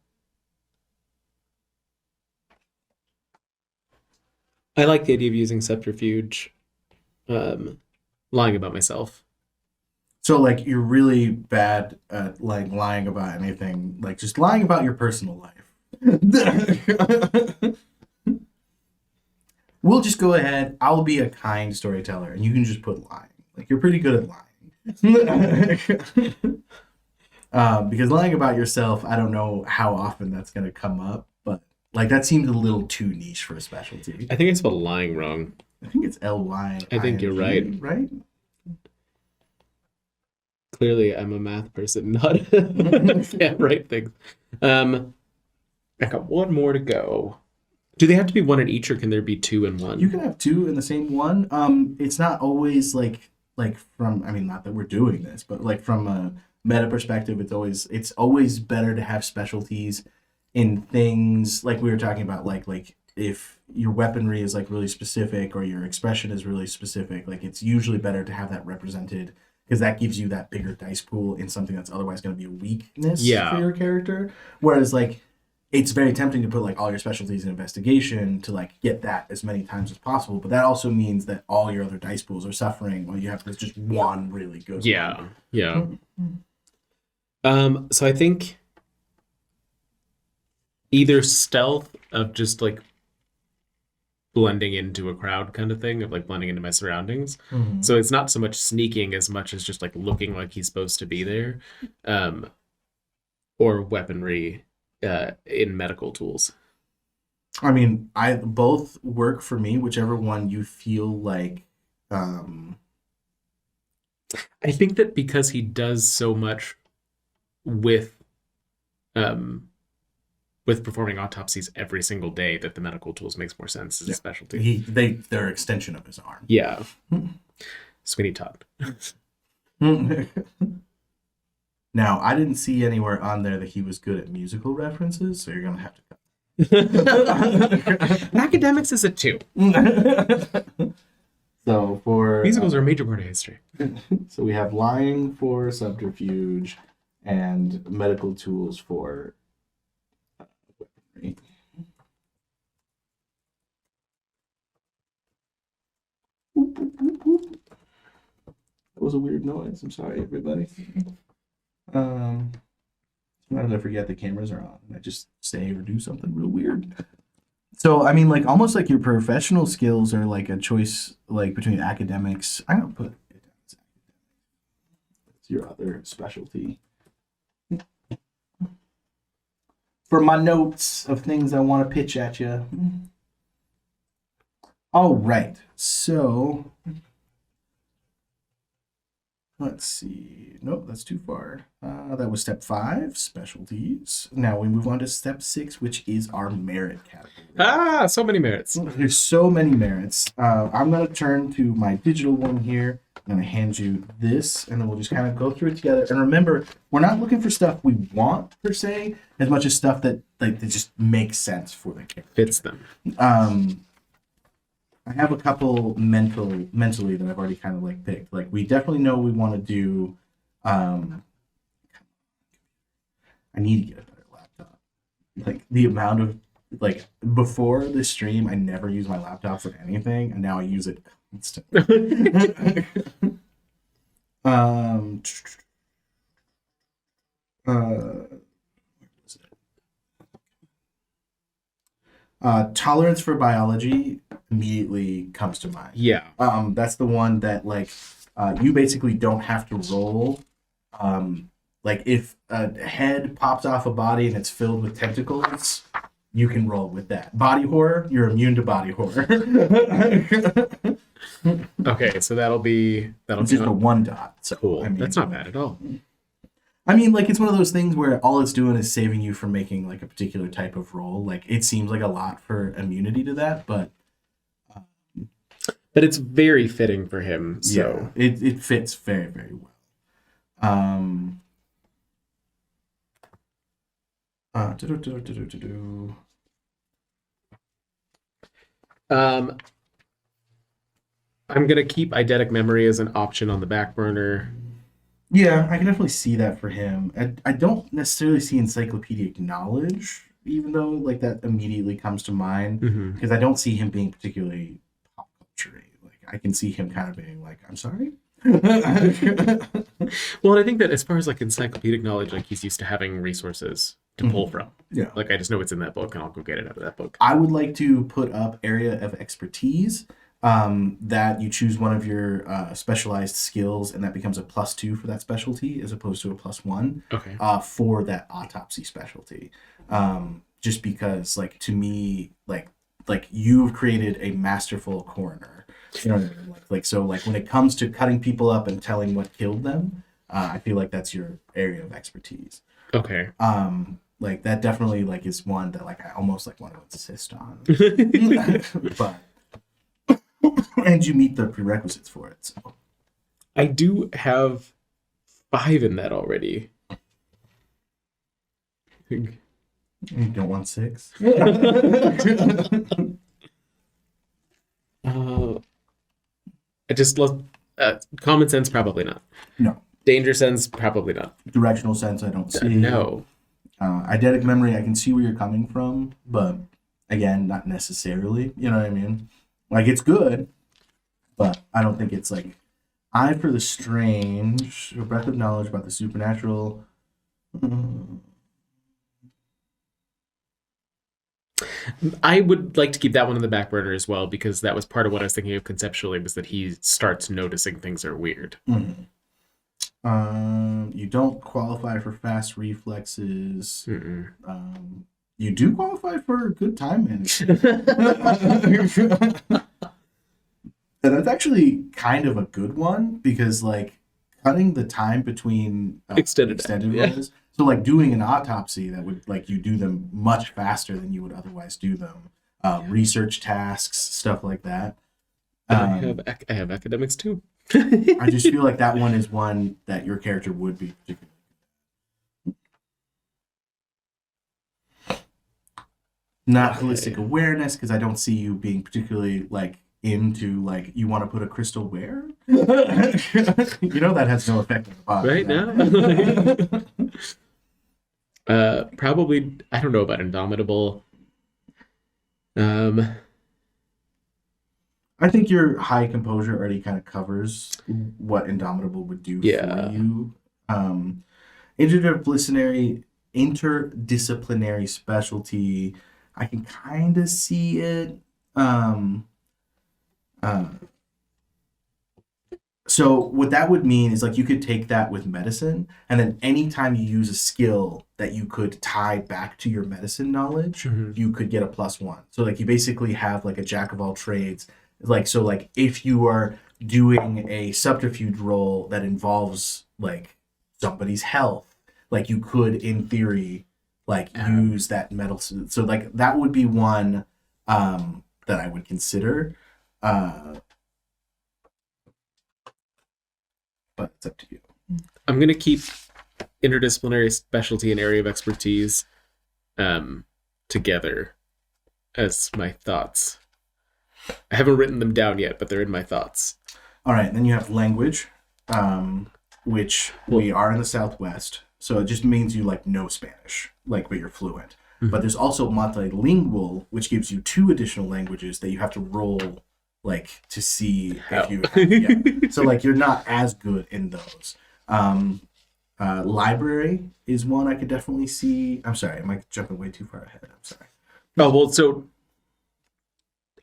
I like the idea of using subterfuge, lying about myself. So like you're really bad at like lying about anything, like just lying about your personal life. We'll just go ahead. I'll be a kind storyteller, and you can just put lying. Like you're pretty good at lying. Because lying about yourself, I don't know how often that's going to come up, but like that seems a little too niche for a specialty. I think I spelled lying wrong. I think it's L-Y. I think you're right. Right? Clearly, I'm a math person, not can't write things. I got 1 more to go. Do they have to be 1 in each, or can there be 2 in 1? You can have 2 in the same one. It's not always like from, I mean, not that we're doing this, but like from a meta perspective, it's always better to have specialties in things like we were talking about, like if your weaponry is like really specific or your expression is really specific, like it's usually better to have that represented because that gives you that bigger dice pool in something that's otherwise going to be a weakness for your character. Whereas like it's very tempting to put like all your specialties in investigation to like get that as many times as possible, but that also means that all your other dice pools are suffering while you have just 1 really good one. Yeah. So I think either stealth of just like blending into a crowd kind of thing, of like blending into my surroundings. So it's not so much sneaking as much as just like looking like he's supposed to be there, or weaponry in medical tools. I mean, I both work for me, whichever one you feel like. Um, I think that because he does so much with um with performing autopsies every single day, that the medical tools makes more sense as a yeah, specialty. they're extension of his arm. Yeah. Sweeney Todd. Now, I didn't see anywhere on there that he was good at musical references, so you're gonna have to cut. Academics is a 2. So for Musicals are a major part of history. so we have lying for subterfuge and medical tools for weaponry. That was a weird noise. I'm sorry, everybody. Sometimes I forget the cameras are on. I just say or do something real weird. So I mean, like almost like your professional skills are like a choice, like between academics. I'm gonna put it down as academic. It's your other specialty. For my notes of things I want to pitch at you. All right. So let's see. Nope, that's too far. That was step 5, specialties. Now we move on to step 6, which is our merit category. So many merits. There's so many merits. I'm going to turn to my digital one here. I'm going to hand you this, and then we'll just kind of go through it together. And remember, we're not looking for stuff we want, per se, as much as stuff that that just makes sense for the character. Fits them. I have a couple mentally that I've already kind of like picked. Like we definitely know we want to do. I need to get a better laptop. Like the amount of like before the stream, I never use my laptop for anything, and now I use it constantly. um, tolerance for biology immediately comes to mind. Yeah. That's the one that like you basically don't have to roll. Like if a head pops off a body and it's filled with tentacles, you can roll with that. Body horror, you're immune to body horror. Okay, so that'll be It's just a 1 dot. So, cool. I mean, That's not bad at all. I mean, like it's one of those things where all it's doing is saving you from making like a particular type of roll. Like it seems like a lot for immunity to that, but it's very fitting for him. So yeah, it fits very, very well. I'm gonna keep eidetic memory as an option on the back burner. Yeah, I can definitely see that for him. I don't necessarily see encyclopedic knowledge, even though like that immediately comes to mind, because I don't see him being particularly pop culture. Like I can see him kind of being like, I'm sorry. Well, and I think that as far as like encyclopedic knowledge, like he's used to having resources to pull from. Yeah. Like I just know it's in that book and I'll go get it out of that book. I would like to put up area of expertise, that you choose one of your specialized skills and that becomes a +2 for that specialty as opposed to a +1. Okay. For that autopsy specialty. Just because like to me, like you've created a masterful coroner. You know what I mean? Like so like when it comes to cutting people up and telling what killed them, I feel like that's your area of expertise. Okay. Like that definitely like is one that like I almost like want to insist on. But and you meet the prerequisites for it. So I do have 5 in that already. you don't want 6. I just love common sense, probably not. No. Danger sense, probably not. Directional sense, I don't see. No. Eidetic memory, I can see where you're coming from, but again, not necessarily. You know what I mean? Like it's good, but I don't think it's like eye for the strange, a breath of knowledge about the supernatural. I would like to keep that one in the back burner as well, because that was part of what I was thinking of conceptually, was that he starts noticing things are weird. You don't qualify for fast reflexes. You do qualify for good time management. And that's actually kind of a good one because like cutting the time between Extended roles. So like doing an autopsy that would like you do them much faster than you would otherwise do them. Research tasks, stuff like that. I have academics too. I just feel like that one is one that your character would be particularly. Not holistic awareness because I don't see you being particularly like into like you want to put a crystal where that has no effect on the body right now. Probably I don't know about Indomitable. I think your high composure already kind of covers what Indomitable would do for you. Interdisciplinary specialty, I can kind of see it. So what that would mean is like you could take that with medicine, and then anytime you use a skill that you could tie back to your medicine knowledge, you could get a +1. So like you basically have like a jack of all trades. Like so like if you are doing a subterfuge role that involves like somebody's health, like you could in theory like use that medicine. So like that would be one that I would consider. But it's up to you. I'm gonna keep interdisciplinary specialty and area of expertise together as my thoughts. I haven't written them down yet, but they're in my thoughts. All right, then you have language, which we are in the Southwest, so it just means you like know Spanish, like but you're fluent. But there's also multilingual, which gives you 2 additional languages that you have to roll like to see if you so like you're not as good in those. Library is one I could definitely see. I'm sorry, am I jumping way too far ahead? I'm sorry. Oh well, so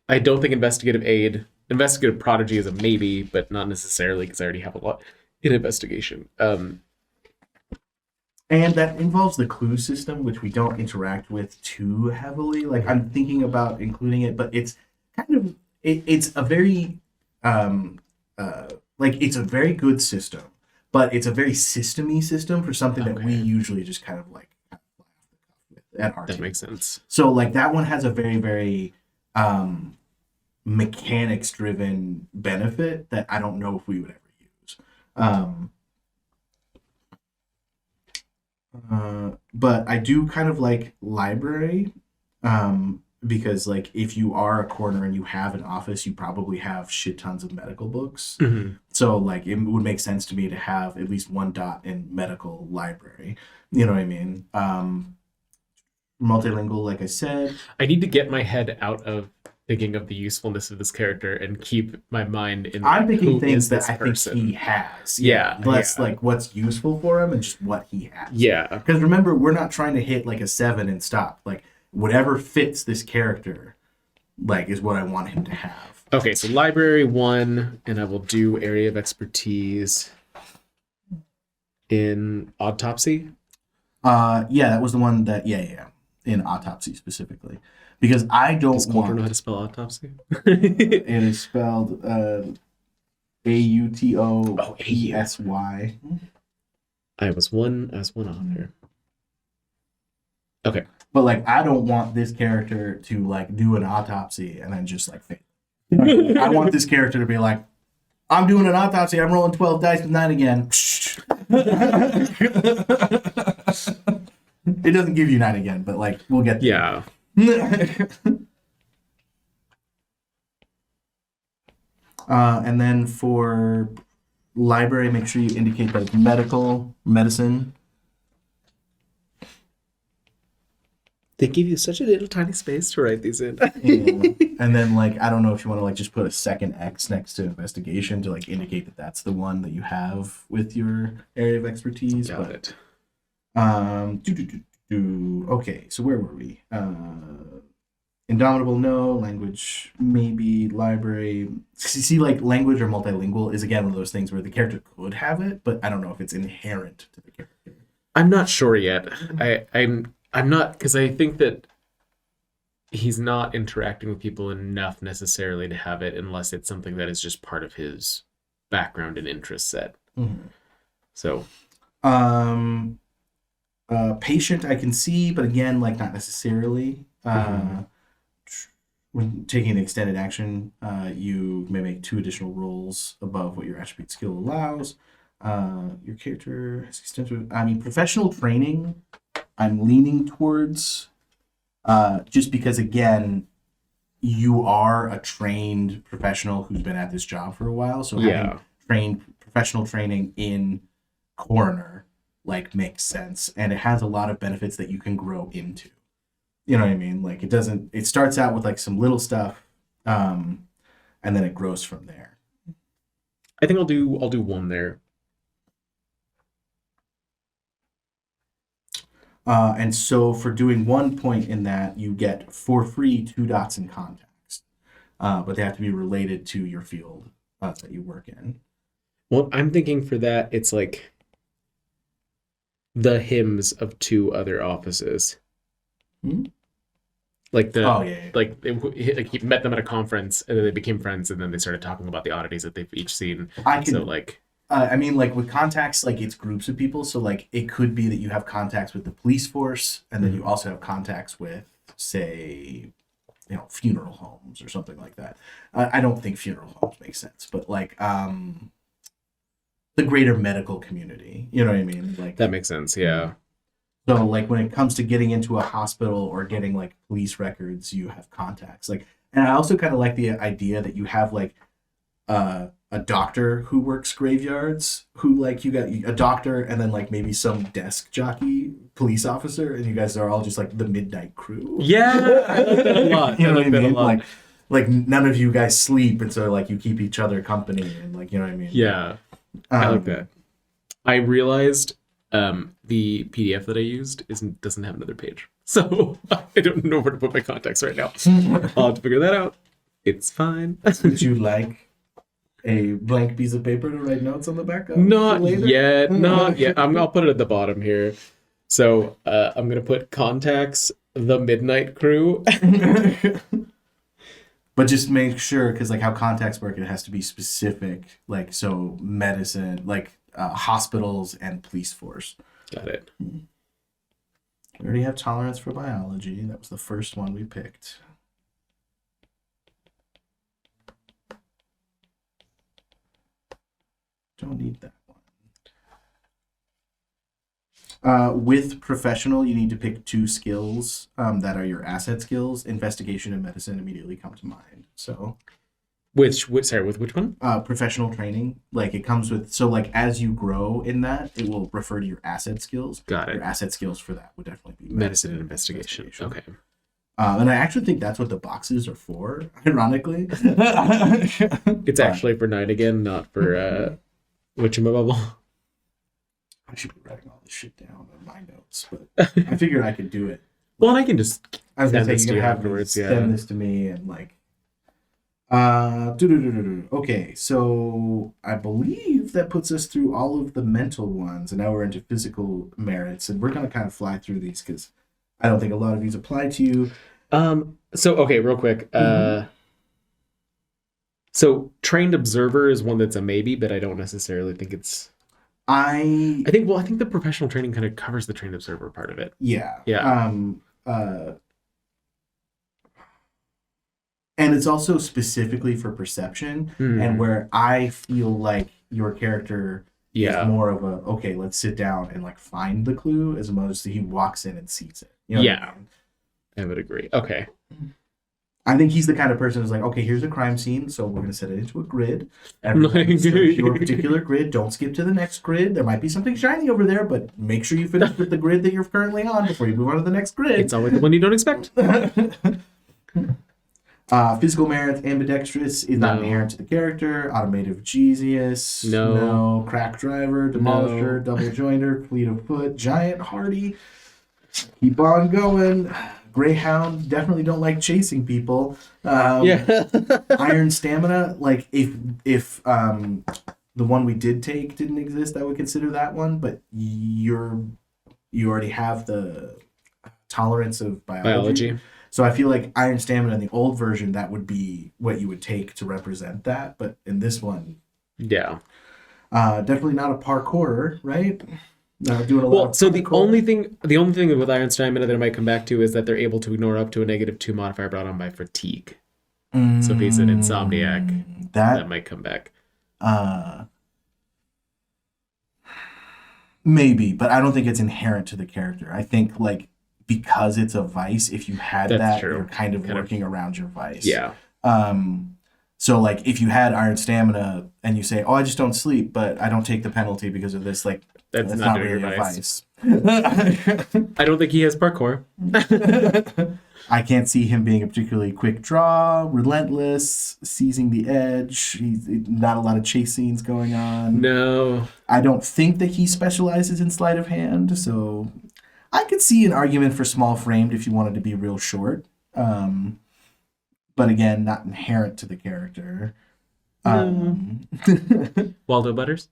I don't think investigative prodigy is a maybe, but not necessarily because I already have a lot in investigation. And that involves the clue system, which we don't interact with too heavily. Like I'm thinking about including it, but it's kind of it's a very it's a very good system, but it's a very system-y system for something that we usually just kind of like at our that team. Makes sense. So like that one has a very, very mechanics-driven benefit that I don't know if we would ever use. But I do kind of like library because like if you are a coroner and you have an office, you probably have shit tons of medical books. So like it would make sense to me to have at least 1 dot in medical library. You know what I mean? Multilingual, like I said. I need to get my head out of thinking of the usefulness of this character and keep my mind in. I'm thinking things that I think he has. Less like what's useful for him and just what he has. Yeah. Because remember, we're not trying to hit like a 7 and stop. Like whatever fits this character, like is what I want him to have. Okay, so library 1, and I will do area of expertise in autopsy. That was the one that in autopsy specifically. Because I don't Does Coulter know how to spell autopsy? It is spelled AUTOPSY. I was one on there. Okay. But like I don't want this character to like do an autopsy and then just like fail. I want this character to be like, I'm doing an autopsy, I'm rolling 12 dice with 9 again. It doesn't give you 9 again, but like we'll get there. Yeah. And then for library, make sure you indicate that it's medicine. They give you such a little tiny space to write these in. And then like I don't know if you want to like just put a second X next to investigation to like indicate that that's the one that you have with your area of expertise. Got it. Okay, so where were we? Indomitable, no. Language, maybe. Library. See, like language or multilingual is again one of those things where the character could have it, but I don't know if it's inherent to the character. I'm not sure yet. I'm not, because I think that he's not interacting with people enough necessarily to have it unless it's something that is just part of his background and interest set. Mhm. So Um, patient I can see, but again, like not necessarily. When taking an extended action, you may make 2 additional rolls above what your attribute skill allows. Your character has extensive. I mean, professional training. I'm leaning towards, just because again, you are a trained professional who's been at this job for a while. So having professional training in coroner like makes sense, and it has a lot of benefits that you can grow into. You know what I mean? Like it starts out with like some little stuff, and then it grows from there. I think I'll do 1 there. And so for doing 1 point in that, you get for free 2 dots in context, but they have to be related to your field that you work in. Well, I'm thinking for that, it's like the hymns of 2 other offices. Like like he met them at a conference, and then they became friends, and then they started talking about the oddities that they've each seen. I mean, like with contacts, like it's groups of people. So like it could be that you have contacts with the police force, and then you also have contacts with, say, funeral homes or something like that. I don't think funeral homes make sense, but like the greater medical community. You know what I mean? Like that makes sense. Yeah. So like when it comes to getting into a hospital or getting like police records, you have contacts. Like, and I also kind of like the idea that you have like a doctor who works graveyards, who like you got a doctor and then like maybe some desk jockey police officer, and you guys are all just like the midnight crew. Yeah, I like that a lot. You know what I mean? Like none of you guys sleep, and so like you keep each other company, and like you know what I mean? Yeah, I like that. I realized the PDF that I used doesn't have another page, so I don't know where to put my contacts right now. I'll have to figure that out. It's fine. Would you like a blank piece of paper to write notes on the back of? Not yet. I'll put it at the bottom here. So I'm gonna put contacts, the Midnight Crew. But just make sure, because like how contacts work, it has to be specific. Like so, medicine, like hospitals and police force. Got it. We already have tolerance for biology. That was the first one we picked. Don't need that one. With professional, you need to pick 2 skills that are your asset skills. Investigation and medicine immediately come to mind. So, with which one? Professional training. Like it comes with, so like as you grow in that, it will refer to your asset skills. Got it. Your asset skills for that would definitely be medicine and investigation. Okay. And I actually think that's what the boxes are for, ironically. It's actually for 9 again, not for whatchamabobble. I should be writing all this shit down in my notes, but I figured I could do it. Well, and I can just I was gonna send say this you to can you have afterwards. send this to me and like. Okay, so I believe that puts us through all of the mental ones, and now we're into physical merits, and we're gonna kind of fly through these because I don't think a lot of these apply to you. So okay, real quick. So trained observer is one that's a maybe, but I don't necessarily think it's. I think the professional training kind of covers the trained observer part of it. Yeah. Yeah. And it's also specifically for perception, and where I feel like your character is more of a, okay, let's sit down and like find the clue, as opposed to he walks in and sees it. You know what I mean? I would agree. Okay. I think he's the kind of person who's like, okay, here's a crime scene, so we're going to set it into a grid. Everyone your particular grid. Don't skip to the next grid. There might be something shiny over there, but make sure you finish with the grid that you're currently on before you move on to the next grid. It's always the one you don't expect. Physical merit, ambidextrous is not inherent to the character. Automative genius, no. Crack driver, demolisher, double jointer, fleet of foot, giant hardy. Keep on going. Greyhound, definitely don't like chasing people. Iron stamina, like if the one we did take didn't exist, I would consider that one. But you already have the tolerance of biology. So I feel like Iron Stamina in the old version, that would be what you would take to represent that. But in this one, yeah, definitely not a parkourer, right? Doing a lot well, of so parkour. the only thing with Iron Stamina that I might come back to is that they're able to ignore up to a -2 modifier brought on by fatigue. So if he's an insomniac, that might come back. Uh, maybe, but I don't think it's inherent to the character. I think like because it's a vice, if you had That's true. you're kind of working around your vice. Yeah. So like if you had Iron Stamina and you say, "Oh, I just don't sleep, but I don't take the penalty because of this," like that's not really a vice. I don't think he has parkour. I can't see him being a particularly quick draw, relentless, seizing the edge. He's not a lot of chase scenes going on. No. I don't think that he specializes in sleight of hand, so I could see an argument for small framed if you wanted to be real short. But again, not inherent to the character. Waldo Butters?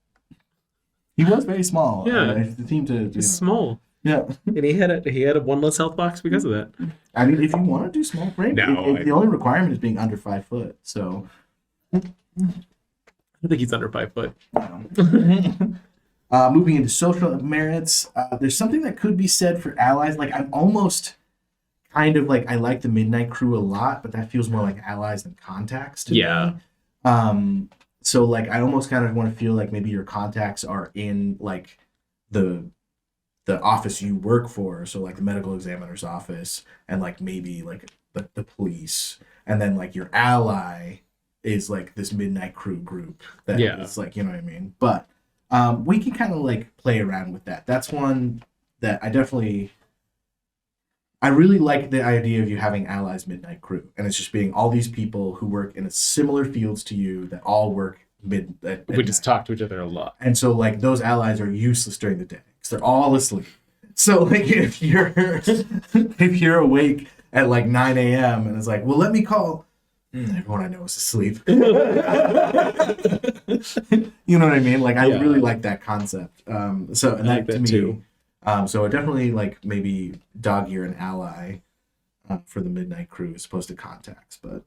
He was very small. Yeah. It seemed to He's small. Yeah. And he had a one less health box because of that. I mean, if you want to do small frame, the only requirement is being under 5 foot. So I think he's under 5 foot. Moving into social merits, there's something that could be said for allies. Like I'm almost kind of like I like the Midnight Crew a lot, but that feels more like allies than contacts to me. So like I almost kind of want to feel like maybe your contacts are in like the office you work for, so like the medical examiner's office, and like maybe like the police, and then like your ally is like this Midnight Crew group that is like, you know what I mean. But we can kind of like play around with that. That's one that I really like the idea of you having allies Midnight Crew, and it's just being all these people who work in similar fields to you that all work we just talk to each other a lot, and so like those allies are useless during the day because they're all asleep. So like if you're awake at like 9 a.m. and it's like, well, let me call. Everyone I know is asleep. You know what I mean? Like I really like that concept. So and that to me too. So definitely like maybe dog ear an ally for the Midnight Crew as opposed to contacts, but.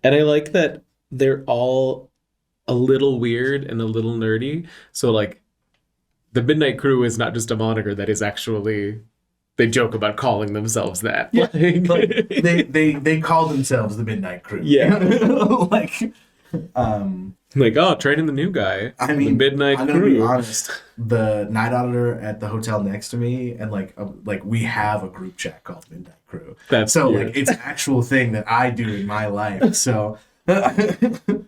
And I like that they're all a little weird and a little nerdy. So like the Midnight Crew is not just a moniker that is actually they joke about calling themselves that. Yeah. Like they call themselves the Midnight Crew. Yeah. Like training the new guy. I mean, the Midnight I'm Crew. gonna be honest. The night auditor at the hotel next to me, and like we have a group chat called Midnight Crew. That's so weird. Like it's an actual thing that I do in my life. So I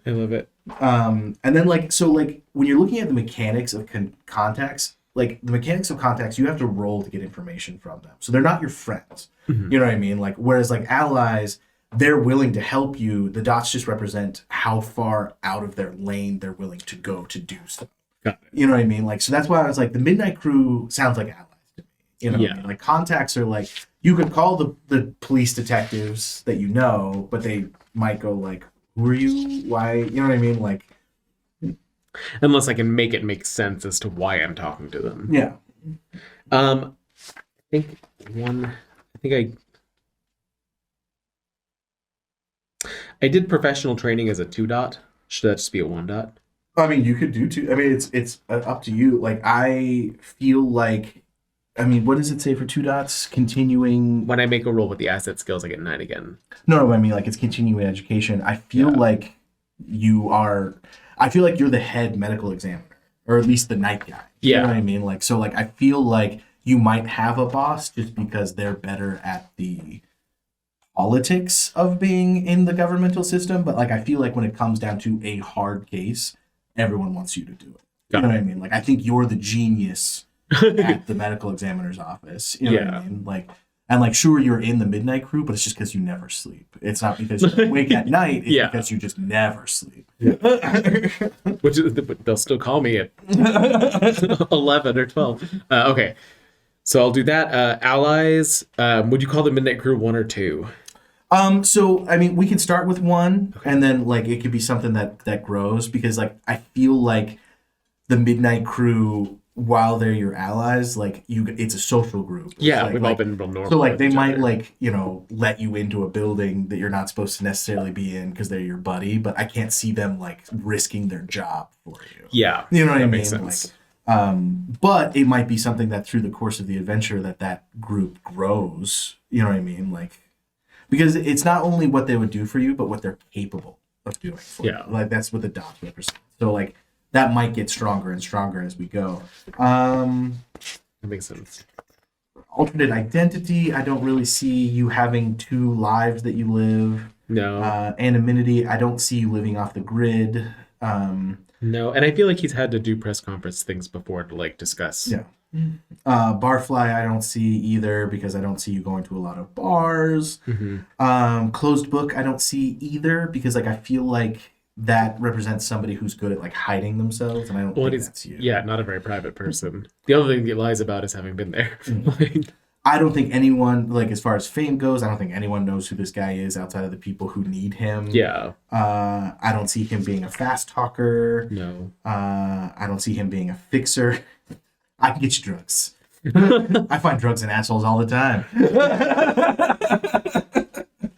love it. And then like when you're looking at the mechanics of contacts, like the mechanics of contacts, you have to roll to get information from them. So they're not your friends. Mm-hmm. You know what I mean? Like whereas like allies, they're willing to help you. The dots just represent how far out of their lane they're willing to go to do stuff. You know what I mean? Like, so that's why I was like, the Midnight Crew sounds like allies to me. You know what I mean? Like contacts are like, you could call the police detectives that you know, but they might go like, who are you? Why? You know what I mean? Like, unless I can make it make sense as to why I'm talking to them. Yeah. I did professional training as a 2 dot. Should that just be a 1 dot? I mean, you could do 2. I mean, it's up to you. Like, I feel like, I mean, what does it say for 2 dots? Continuing. When I make a roll with the asset skills, I get 9 again. No, I mean, like, it's continuing education. I feel like I feel like you're the head medical examiner, or at least the night guy. You know what I mean? Like, so, like, I feel like you might have a boss just because they're better at the politics of being in the governmental system. But, like, I feel like when it comes down to a hard case, everyone wants you to do it. You know what I mean? Like, I think you're the genius at the medical examiner's office. You know what I mean? Like, and like, sure, you're in the Midnight Crew, but it's just because you never sleep. It's not because you wake at night. It's because you just never sleep. Which is, they'll still call me at 11 or 12. Okay, so I'll do that. Allies, would you call the Midnight Crew 1 or 2? So I mean, we can start with one, and then like it could be something that grows because like I feel like the Midnight Crew, while they're your allies, like it's a social group. Yeah, like, we've all been real normal. so like with they each might other. like let you into a building that you're not supposed to necessarily be in because they're your buddy, but I can't see them like risking their job for you. Yeah, You know what I that mean? makes sense. But it might be something that through the course of the adventure that group grows. You know what I mean? Like because it's not only what they would do for you, but what they're capable of doing for Yeah. you. Like that's what the dots represent. So like that might get stronger and stronger as we go. Um, That makes sense. Alternate identity. I don't really see you having two lives that you live. No, Anonymity. I don't see you living off the grid. no, and I feel like he's had to do press conference things before to like discuss. Yeah. Barfly, I don't see either because I don't see you going to a lot of bars. Closed book, I don't see either because like I feel like that represents somebody who's good at like hiding themselves, and I don't Well, think that's you. yeah, not a very private person. The other thing he lies about is having been there. Like, I don't think anyone, like as far as fame goes, I don't think anyone knows who this guy is outside of the people who need him. yeah, I don't see him being a fast talker. no. I don't see him being a fixer. I can get you drugs. I find drugs in assholes all the time.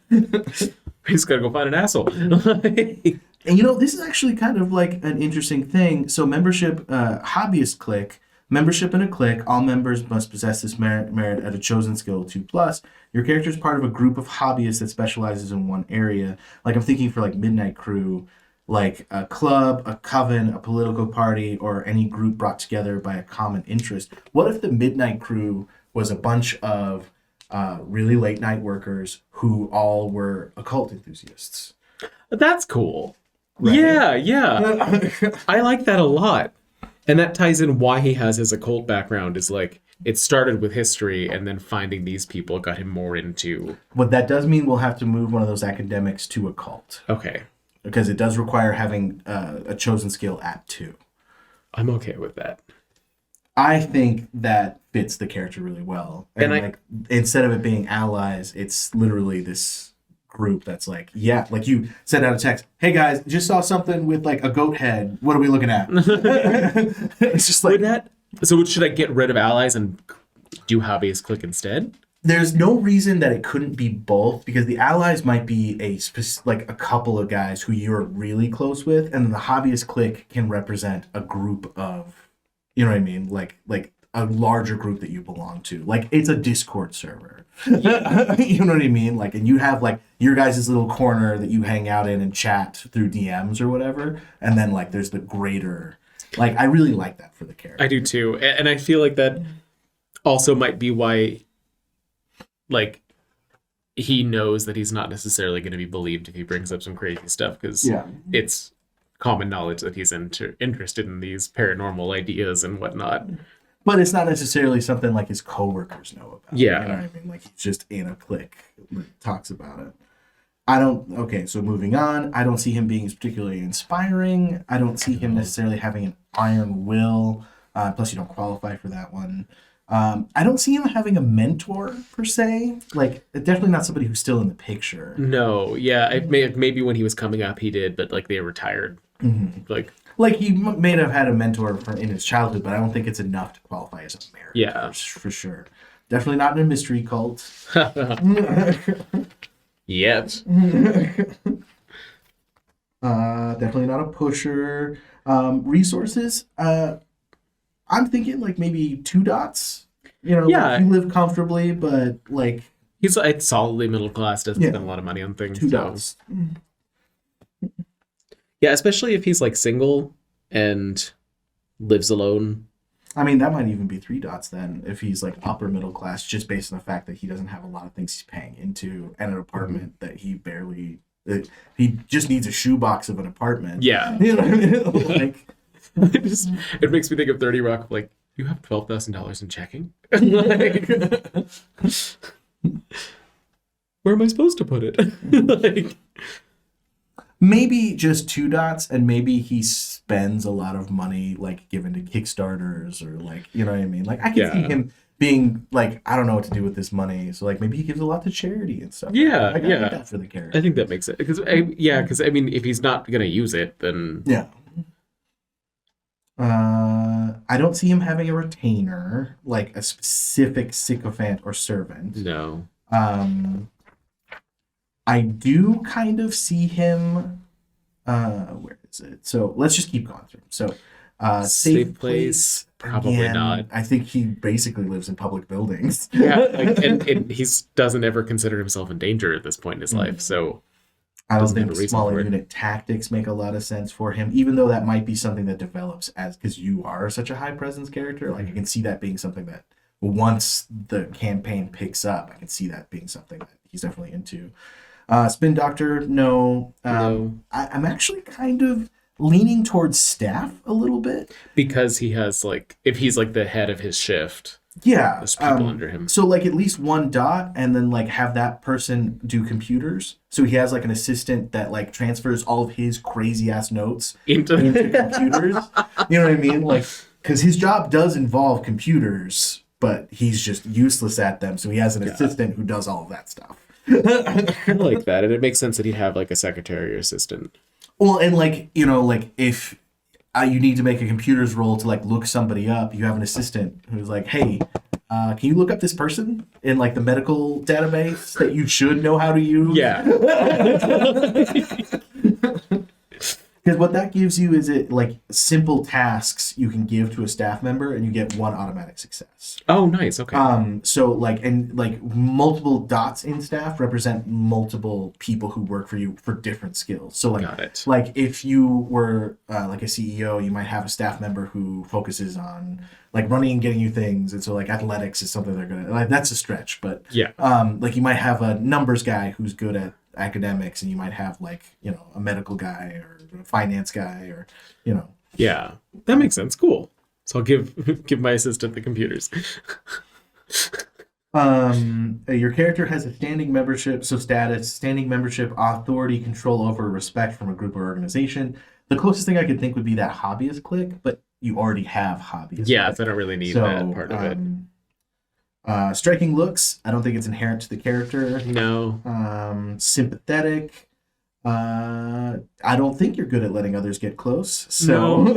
We just gotta go find an asshole. And this is actually kind of like an interesting thing. So membership, hobbyist clique, membership in a clique, all members must possess this merit at a chosen skill 2+. Your character is part of a group of hobbyists that specializes in one area. Like I'm thinking for like Midnight Crew, like a club, a coven, a political party, or any group brought together by a common interest. What if the Midnight Crew was a bunch of really late night workers who all were occult enthusiasts? That's cool. Right? Yeah. I like that a lot. And that ties in why he has his occult background is like it started with history and then finding these people got him more into What that does mean we'll have to move one of those academics to a cult. okay. Because it does require having a chosen skill at 2. I'm okay with that. I think that fits the character really well. And like instead of it being allies, it's literally this group that's like, yeah, like you send out a text, hey guys, just saw something with like a goat head. What are we looking at? It's just like So should I get rid of allies and do hobbyist click instead? there's no reason that it couldn't be both because the allies might be like a couple of guys who you're really close with, and then the hobbyist clique can represent a group of, you know what I mean, like a larger group that you belong to. Like it's a Discord server. You know what I mean? Like, and you have like your guys' little corner that you hang out in and chat through DMs or whatever, and then like there's the greater. Like I really like that for the character. I do too. And I feel like that also might be why like he knows that he's not necessarily going to be believed if he brings up some crazy stuff because it's common knowledge that he's interested in these paranormal ideas and whatnot. But it's not necessarily something like his coworkers know about. Yeah. You know what I mean? Like he's just in a clique that talks about it. Okay, so moving on. I don't see him being particularly inspiring. I don't see him necessarily having an iron will. Plus, you don't qualify for that one. I don't see him having a mentor per se. Like, definitely not somebody who's still in the picture. No, yeah, maybe when he was coming up he did, but like they retired. Mm-hmm. Like he may have had a mentor in his childhood, but I don't think it's enough to qualify as a merit. Yeah, for sure. Definitely not in a mystery cult. Yet. Definitely not a pusher. Resources. I'm thinking like maybe 2 dots. Like you live comfortably, but like he's like solidly middle class, doesn't spend a lot of money on things. 2 dots. Yeah, especially if he's like single and lives alone. I mean, that might even be 3 dots then if he's like upper middle class, just based on the fact that he doesn't have a lot of things he's paying into and an apartment that he barely. He just needs a shoebox of an apartment. Yeah. You know what I mean? Like. It makes me think of 30 Rock. Like, you have $12,000 in checking. Where am I supposed to put it? Maybe just 2 dots, and maybe he spends a lot of money like given to Kickstarters or like, you know what I mean? Like I can see him being like, I don't know what to do with this money, so like maybe he gives a lot to charity and stuff. Yeah, Like, I yeah. like that for the character. I think that makes it because I mean, if he's not gonna use it, then Yeah. I don't see him having a retainer, like a specific sycophant or servant. no. I do kind of see him. Where is it? So let's just keep going through. So, safe place. Probably Again, not. I think he basically lives in public buildings. Yeah, like, and he doesn't ever consider himself in danger at this point in his life. So I don't doesn't have think a reason smaller for it. unit tactics make a lot of sense for him, even though that might be something that develops as because you are such a high presence character. Like I can see that being something that once the campaign picks up, I can see that being something that he's definitely into. Spin Doctor, no. No. I'm actually kind of leaning towards staff a little bit. Because he has like, if he's like the head of his shift, Yeah. there's people under him. So like at least one dot and then like have that person do computers. So he has like an assistant that like transfers all of his crazy ass notes Into into computers. You know what I mean? Like, because his job does involve computers, but he's just useless at them. So he has an assistant who does all of that stuff. I like that, and it makes sense that he'd have like a secretary or assistant. Well, and like, you know, like if you need to make a computers roll to like look somebody up, you have an assistant who's like, hey, can you look up this person in like the medical database that you should know how to use? Yeah. Because what that gives you is it like simple tasks you can give to a staff member and you get one automatic success. Oh, nice. Okay. So like and like multiple dots in staff represent multiple people who work for you for different skills. So like Got it. like if you were like a CEO, you might have a staff member who focuses on like running and getting you things, and so like athletics is something they're gonna like. That's a stretch, but Yeah. like you might have a numbers guy who's good at academics, and you might have like you know a medical guy or a finance guy or you know. Yeah. That makes sense. Cool. So I'll give my assistant the computers. Your character has a standing membership, so status, standing membership, authority, control over, respect from a group or organization. The closest thing I could think would be that hobbyist click, but you already have hobbyist. Yeah, click. so I don't really need that part of it. Striking looks. I don't think it's inherent to the character. No. Sympathetic. I don't think you're good at letting others get close. So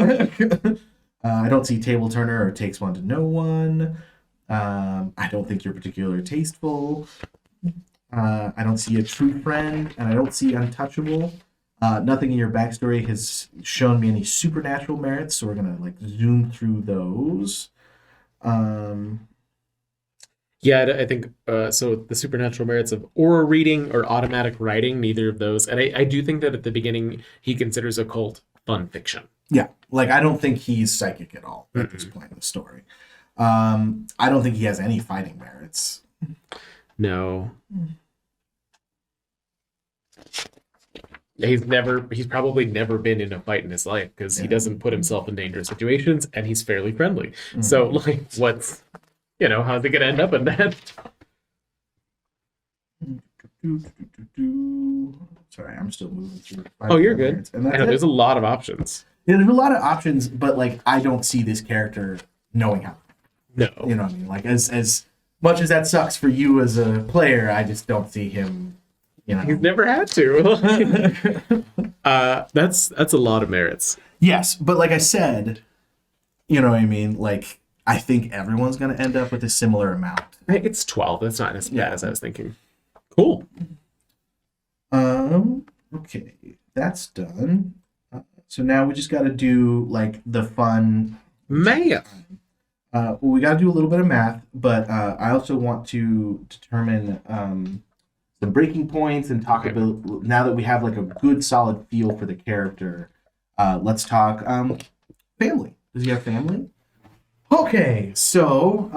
I don't see table turner or takes one to know one. I don't think you're particularly tasteful. I don't see a true friend, and I don't see untouchable. Nothing in your backstory has shown me any supernatural merits, so we're gonna like zoom through those. Yeah, I think so. The supernatural merits of aura reading or automatic writing, neither of those. And I do think that at the beginning he considers occult fun fiction. Yeah, like I don't think he's psychic at all at this point in the story. I don't think he has any fighting merits. No. He's probably never been in a fight in his life because he doesn't put himself in dangerous situations and he's fairly friendly. So like what's how's he gonna end up in that? Sorry, I'm still moving through. Oh, you're good. And I know there's a lot of options. Yeah, there's a lot of options, but like I don't see this character knowing how. No. You know what I mean? Like as much as that sucks for you as a player, I just don't see him. He's never had to. That's a lot of merits. Yes, but like I said, you know what I mean? Like I think everyone's gonna end up with a similar amount. It's 12. That's not as bad as I was thinking. Cool. Okay, that's done. So now we just got to do like the fun math. Well, we got to do a little bit of math, but I also want to determine some breaking points and talk about now that we have like a good solid feel for the character. Let's talk family. Does he have family? Okay, so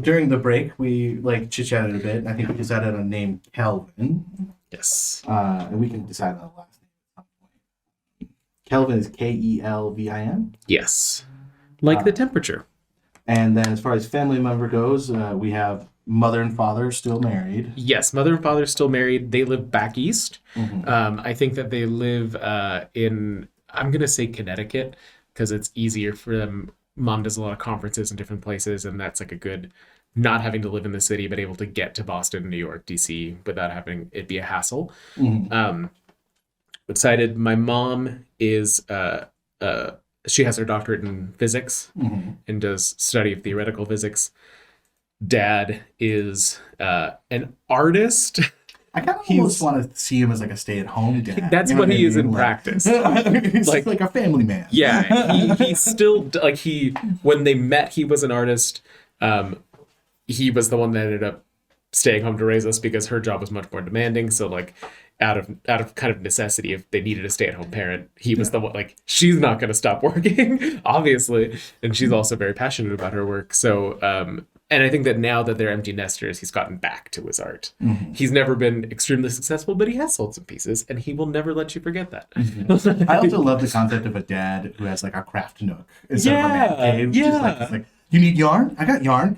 during the break we like chit chatted a bit. And I think we decided on a name Kelvin. Yes. And we can decide on the last name at some point. Kelvin is Kelvin. Yes. Like the temperature. And then as far as family member goes, we have mother and father still married. Yes, mother and father still married. They live back east. Mm-hmm. I think that they live in, I'm going to say Connecticut, because it's easier for them. Mom does a lot of conferences in different places, and that's like a good not having to live in the city, but able to get to Boston, New York, DC without having it be a hassle. Excited. My mom is she has her doctorate in physics and does study of theoretical physics. Dad is an artist. I kind of almost want to see him as like a stay-at-home dad. That's what he is in practice. He's like a family man. Yeah, he's still like when they met, he was an artist. He was the one that ended up staying home to raise us because her job was much more demanding. So like out of kind of necessity, if they needed a stay-at-home parent, he was the one. Like, she's not going to stop working, obviously, and she's also very passionate about her work. So and I think that now that they're empty nesters, he's gotten back to his art. He's never been extremely successful, but he has sold some pieces, and he will never let you forget that. I also love the concept of a dad who has like a craft nook instead of a man cave. Yeah. It's like, you need yarn? I got yarn.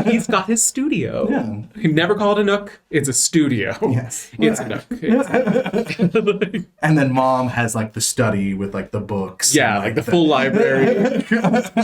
He's got his studio. Yeah. He never called it a nook. It's a studio. Yes. It's a nook. And then mom has like the study with like the books. Yeah, like the full library.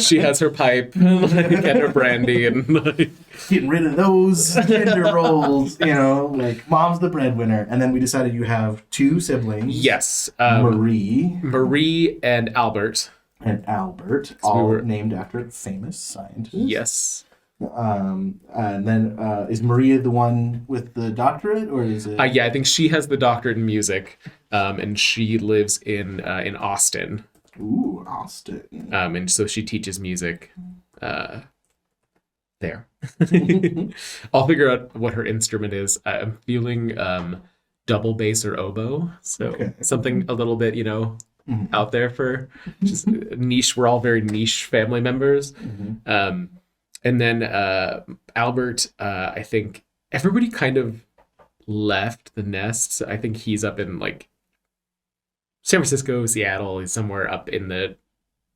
She has her pipe and her brandy and like getting rid of those gender roles, like mom's the breadwinner. And then we decided you have two siblings. Yes. Marie and Albert. And Albert, all named after famous scientists. Yes. And then is Maria the one with the doctorate, or is it? Yeah, I think she has the doctorate in music, and she lives in Austin. Ooh, Austin. And so she teaches music there. I'll figure out what her instrument is. I'm feeling double bass or oboe, so something a little bit, out there for just niche. We're all very niche family members. And then Albert, I think everybody kind of left the nest. I think he's up in like San Francisco, Seattle. He's somewhere up in the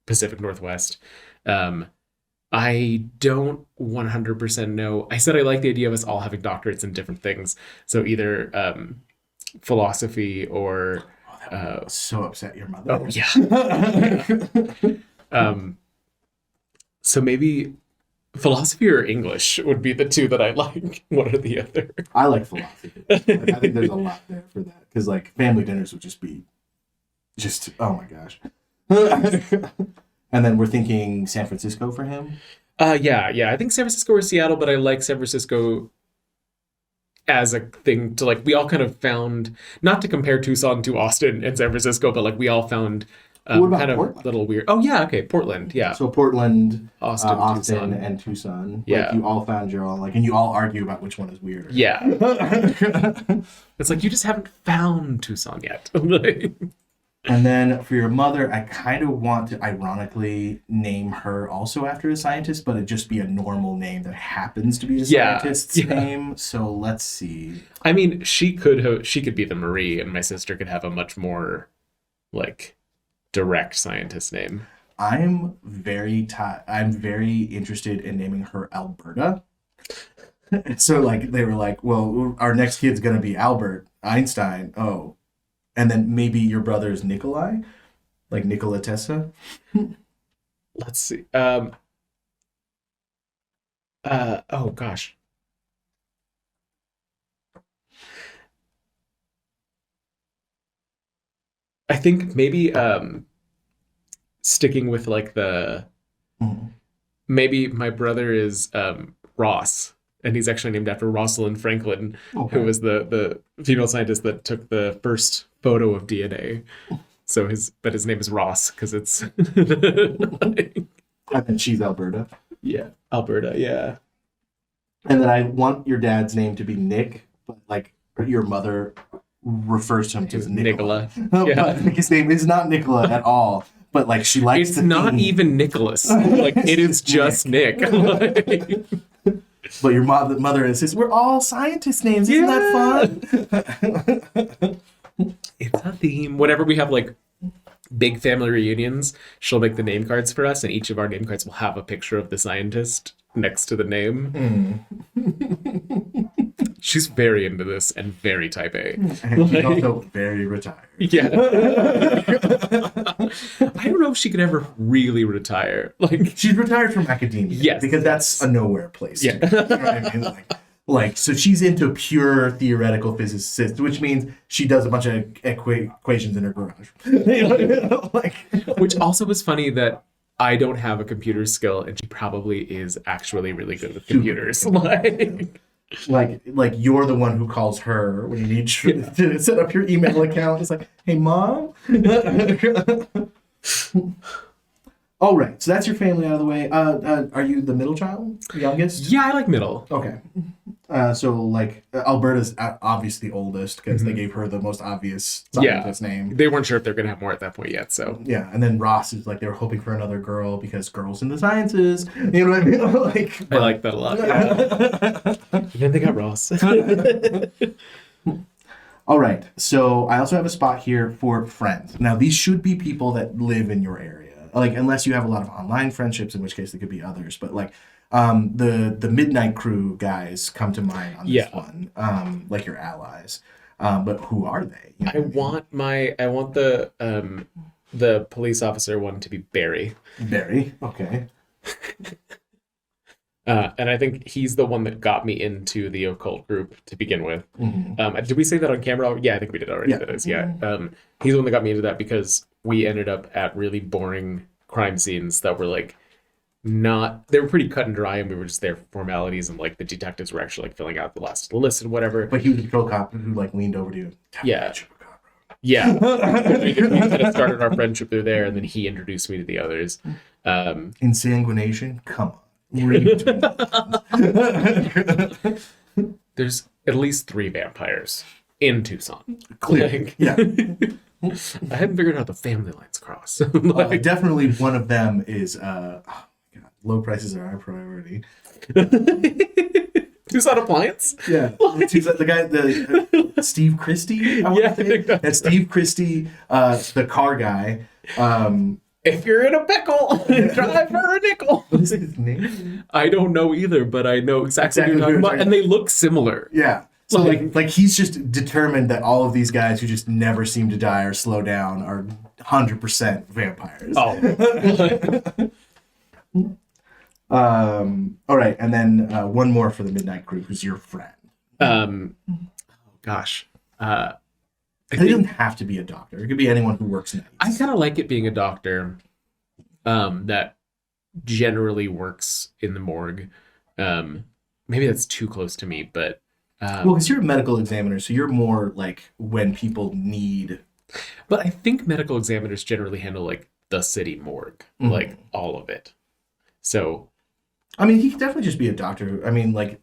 Pacific Northwest. I don't 100% know. I said I like the idea of us all having doctorates in different things. So either philosophy or so upset your mother. Oh yeah. So maybe philosophy or English would be the two that I like. One or the other. I like philosophy. I think there's a lot there for that, because like family dinners would just be oh my gosh. And then we're thinking San Francisco for him. Yeah. I think San Francisco or Seattle, but I like San Francisco as a thing to like, we all kind of found, not to compare Tucson to Austin and San Francisco, but like we all found kind of Portland? Little weird. Oh yeah, okay, Portland, yeah. So Portland, Austin, Tucson. And Tucson. Yeah. Like you all found your own, like, and you all argue about which one is weirder. Yeah. It's like you just haven't found Tucson yet. And then for your mother, I kind of want to ironically name her also after a scientist, but it just be a normal name that happens to be a scientist's name. So let's see. I mean, she could be the Marie, and my sister could have a much more like direct scientist name. I'm very interested in naming her Alberta. So like they were like, well, our next kid's gonna be Albert Einstein. Oh. And then maybe your brother is Nikolai, like Nikola Tesla. Let's see. Oh gosh. I think maybe sticking with like maybe my brother is Ross. And he's actually named after Rosalind Franklin, who was the female scientist that took the first photo of DNA. So his name is Ross because it's. And she's Alberta. Yeah, Alberta. Yeah. And then I want your dad's name to be Nick, but like your mother refers to him as Nicola. Yeah. But his name is not Nicola at all. But like she likes. It's not even Nicholas. Like it is just Nick. But your mother insists, we're all scientist names. Isn't that fun? It's a theme. Whenever we have like big family reunions, she'll make the name cards for us, and each of our name cards will have a picture of the scientist next to the name. She's very into this and very type A. And she's also very retired. Yeah. I don't know if she could ever really retire. Like, she's retired from academia. Yes. Because that's a nowhere place. Yeah. To be, you know what I mean? Like, so she's into pure theoretical physicist, which means she does a bunch of equations in her garage. Like, which also was funny that I don't have a computer skill, and she probably is actually really good with computers. Like you're the one who calls her when you need to set up your email account. It's like, hey, Mom. All right, so that's your family out of the way. Are you the middle child, the youngest? Yeah, I like middle. Okay. So like Alberta's obviously oldest because they gave her the most obvious scientist name. They weren't sure if they're gonna have more at that point yet. So yeah, and then Ross is like they were hoping for another girl because girls in the sciences. You know what I mean? Like, I like that a lot. Yeah. And then they got Ross. All right. So I also have a spot here for friends. Now these should be people that live in your area. Like, unless you have a lot of online friendships, in which case there could be others. But like, the Midnight Crew guys come to mind on this one. Like your allies. But who are they? You know I want the police officer one to be Barry. Barry. Okay. And I think he's the one that got me into the occult group to begin with. Mm-hmm. Did we say that on camera? Yeah, I think we did already. Yeah. That is, yeah. He's the one that got me into that because we ended up at really boring crime scenes that were like they were pretty cut and dry, and we were just there for formalities, and like the detectives were actually like filling out the last list and whatever. But he was a patrol cop who like leaned over to you. Yeah. We kind of started our friendship through there, and then he introduced me to the others. Insanguination? Come on. There's at least 3 vampires in Tucson. Clearly. Yeah. I hadn't figured out the family lines cross. Definitely one of them is oh my God, low prices are our priority. Tucson Appliance? Yeah. The guy, the Steve Christie. That's Steve Christie, the car guy. If you're in a pickle, drive for a nickel. What is his name? I don't know either, but I know exactly what you're talking about, and they look similar. Yeah. So like he's just determined that all of these guys who just never seem to die or slow down are 100% vampires. Oh. All right, and then one more for the Midnight Crew, who's your friend. Gosh. It doesn't have to be a doctor. It could be anyone who works nights. I kind of like it being a doctor that generally works in the morgue. Maybe that's too close to me, but... well, because you're a medical examiner, so you're more like when people need... But I think medical examiners generally handle like the city morgue, like all of it. So... I mean, he could definitely just be a doctor. I mean, like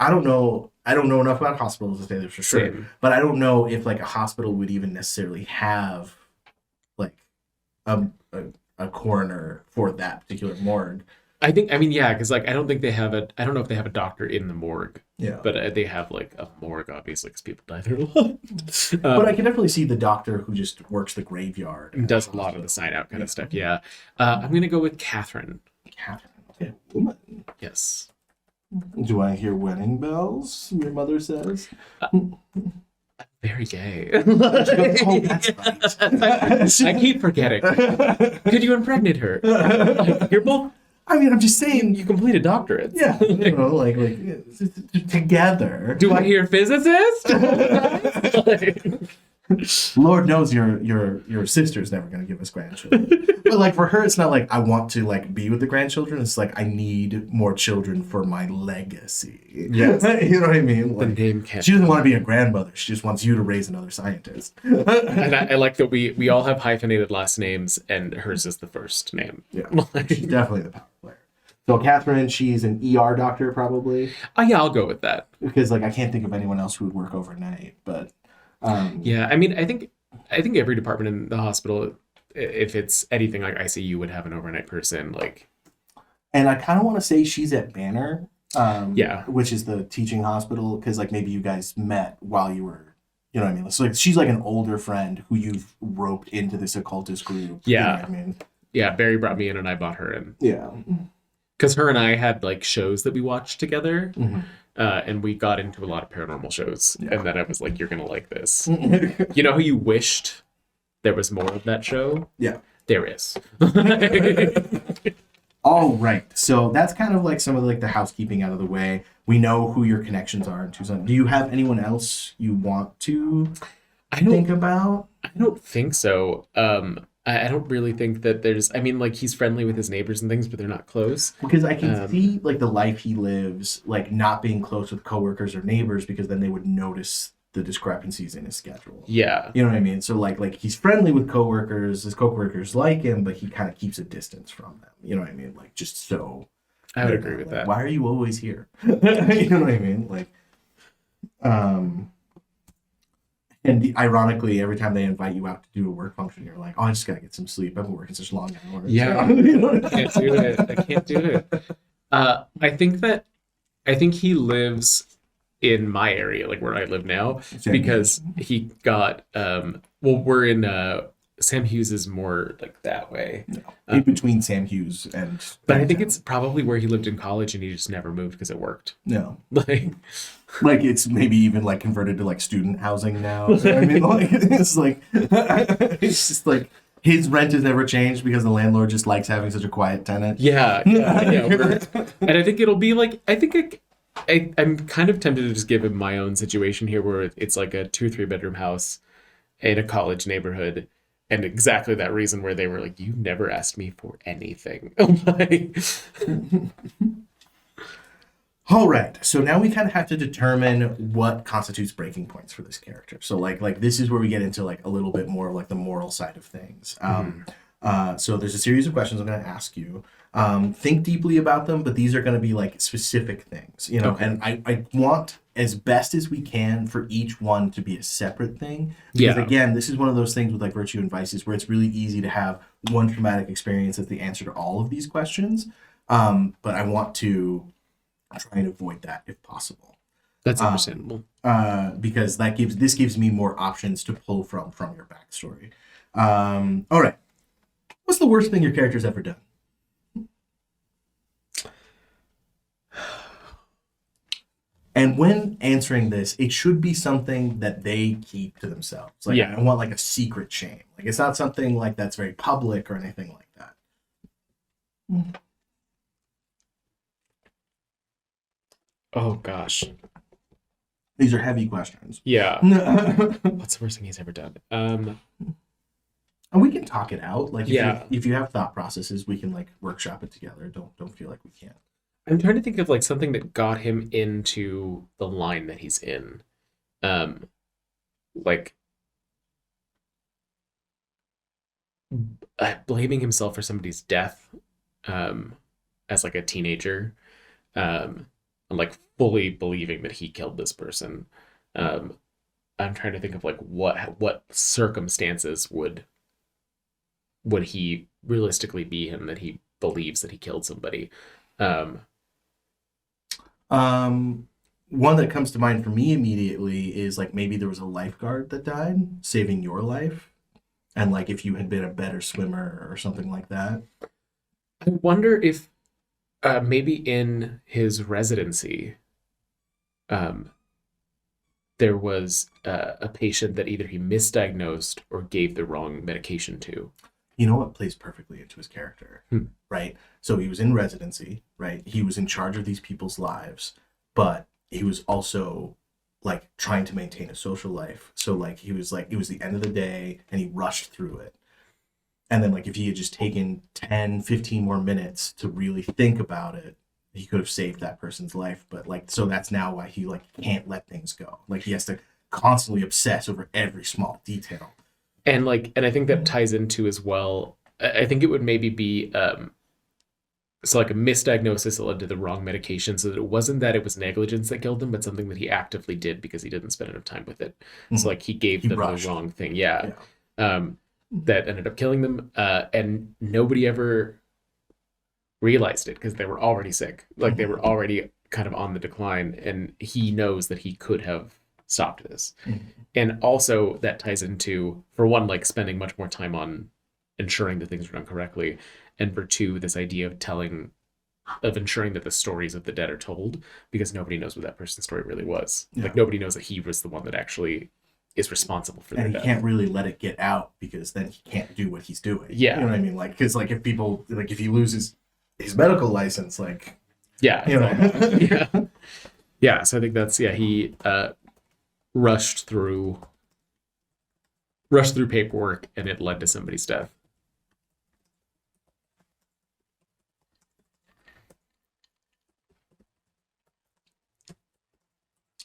I don't know enough about hospitals to say this for sure. But I don't know if like a hospital would even necessarily have like a coroner for that particular morgue. I mean, yeah, because like I don't know if they have a doctor in the morgue. Yeah. But they have like a morgue, obviously, because people die there a lot. But I can definitely see the doctor who just works the graveyard and does a lot of the sign out kind of stuff. Yeah. I'm gonna go with Catherine. Catherine. Okay. Woman. Yes. Do I hear wedding bells? Your mother says. Very gay. Oh, that's right. I keep forgetting. Could you impregnate her? You're both. I mean, I'm just saying you completed doctorates. Yeah, you know, like together. Do I hear physicist? Lord knows your sister's never gonna give us grandchildren. But like for her, it's not like I want to like be with the grandchildren. It's like I need more children for my legacy. Yes. You know what I mean? Like, the name can't. She doesn't want to be a grandmother. She just wants you to raise another scientist. And I like that we all have hyphenated last names, and hers is the first name. Yeah, she's definitely the power player. So Catherine, she's an ER doctor probably. Yeah, I'll go with that. Because like I can't think of anyone else who would work overnight, but. Yeah, I mean, I think every department in the hospital, if it's anything like ICU, would have an overnight person. Like, and I kind of want to say she's at Banner, yeah, which is the teaching hospital, because like maybe you guys met while you were, you know what I mean. So like she's like an older friend who you've roped into this occultist group. Yeah, you know what I mean. Yeah, Barry brought me in, and I bought her in. Yeah, because her and I had like shows that we watched together. and we got into a lot of paranormal shows. Yeah. And then I was like, "You're gonna like this." You know how you wished there was more of that show? Yeah. There is. All right. So that's kind of like some of like the housekeeping out of the way. We know who your connections are in Tucson. Do you have anyone else you want to think about? I don't think so. I don't really think that there's. I mean, like he's friendly with his neighbors and things, but they're not close. Because I can see like the life he lives, like not being close with coworkers or neighbors, because then they would notice the discrepancies in his schedule. Yeah. You know what I mean? So like he's friendly with coworkers, his coworkers like him, but he kind of keeps a distance from them. You know what I mean? Like just so. I would agree with that. Why are you always here? You know what I mean? Like, and ironically, every time they invite you out to do a work function, you're like, "Oh, I just gotta get some sleep. I've been working such long hours." Yeah. You know? I can't do it. I can't do it. I think he lives in my area, like where I live now, because he got we're in Sam Hughes is more like that way. No. In between Sam Hughes and but I think it's probably where he lived in college and he just never moved because it worked. No. Like it's maybe even like converted to like student housing now. You know what I mean? Like it's like it's just like his rent has never changed because the landlord just likes having such a quiet tenant. Yeah. And I think it'll be like I'm kind of tempted to just give him my own situation here where it's like a 2 or 3 bedroom house in a college neighborhood. And exactly that reason where they were like, "You never asked me for anything." Like, all right. So now we kind of have to determine what constitutes breaking points for this character. So like this is where we get into like a little bit more of like the moral side of things. So there's a series of questions I'm going to ask you. Think deeply about them, but these are going to be like specific things, you know, Okay. and I want as best as we can for each one to be a separate thing. Because again, this is one of those things with like virtue and vices where it's really easy to have one traumatic experience as the answer to all of these questions. But I want to try and avoid that if possible. that's understandable. Because this gives me more options to pull from your backstory. All right. What's the worst thing your character's ever done? And when answering this, it should be something that they keep to themselves. Like, Yeah. I want like a secret shame. Like, it's not something like that's very public or anything like that. Oh gosh. These are heavy questions. Yeah. And What's the worst thing he's ever done? we can talk it out. Like, Yeah. if you have thought processes, we can like workshop it together. Don't feel like we can't. I'm trying to think of like something that got him into the line that he's in. Like blaming himself for somebody's death as like a teenager, and like fully believing that he killed this person. I'm trying to think of like what circumstances would he realistically be him that he believes that he killed somebody. One that comes to mind for me immediately is like maybe there was a lifeguard that died, saving your life, and like if you had been a better swimmer or something like that. I wonder if maybe in his residency, there was a patient that either he misdiagnosed or gave the wrong medication to. You know what plays perfectly into his character, right? So he was in residency, right? He was in charge of these people's lives, but he was also like trying to maintain a social life. So like he was like, it was the end of the day and he rushed through it. And then like if he had just taken 10, 15 more minutes to really think about it, he could have saved that person's life. But like, so that's now why he like can't let things go. Like he has to constantly obsess over every small detail. And I think that ties into as well. I think it would maybe be so like a misdiagnosis that led to the wrong medication, so that it wasn't that it was negligence that killed him, but something that he actively did because he didn't spend enough time with it. So like he gave them rushed. the wrong thing. Yeah. That ended up killing them. And nobody ever realized it because they were already sick. Like they were already kind of on the decline, and he knows that he could have stopped this. And also that ties into, for one, like spending much more time on ensuring that things are done correctly, and for two, this idea of telling of ensuring that the stories of the dead are told, because nobody knows what that person's story really was. Yeah. Like nobody knows that he was the one that actually is responsible for their And he death. can't really let it get out because then he can't do what he's doing. Yeah. You know what I mean? Like, because like if people like if he loses his medical license, like Yeah. you know, Yeah. Yeah. So I think that's he rushed through paperwork and it led to somebody's death.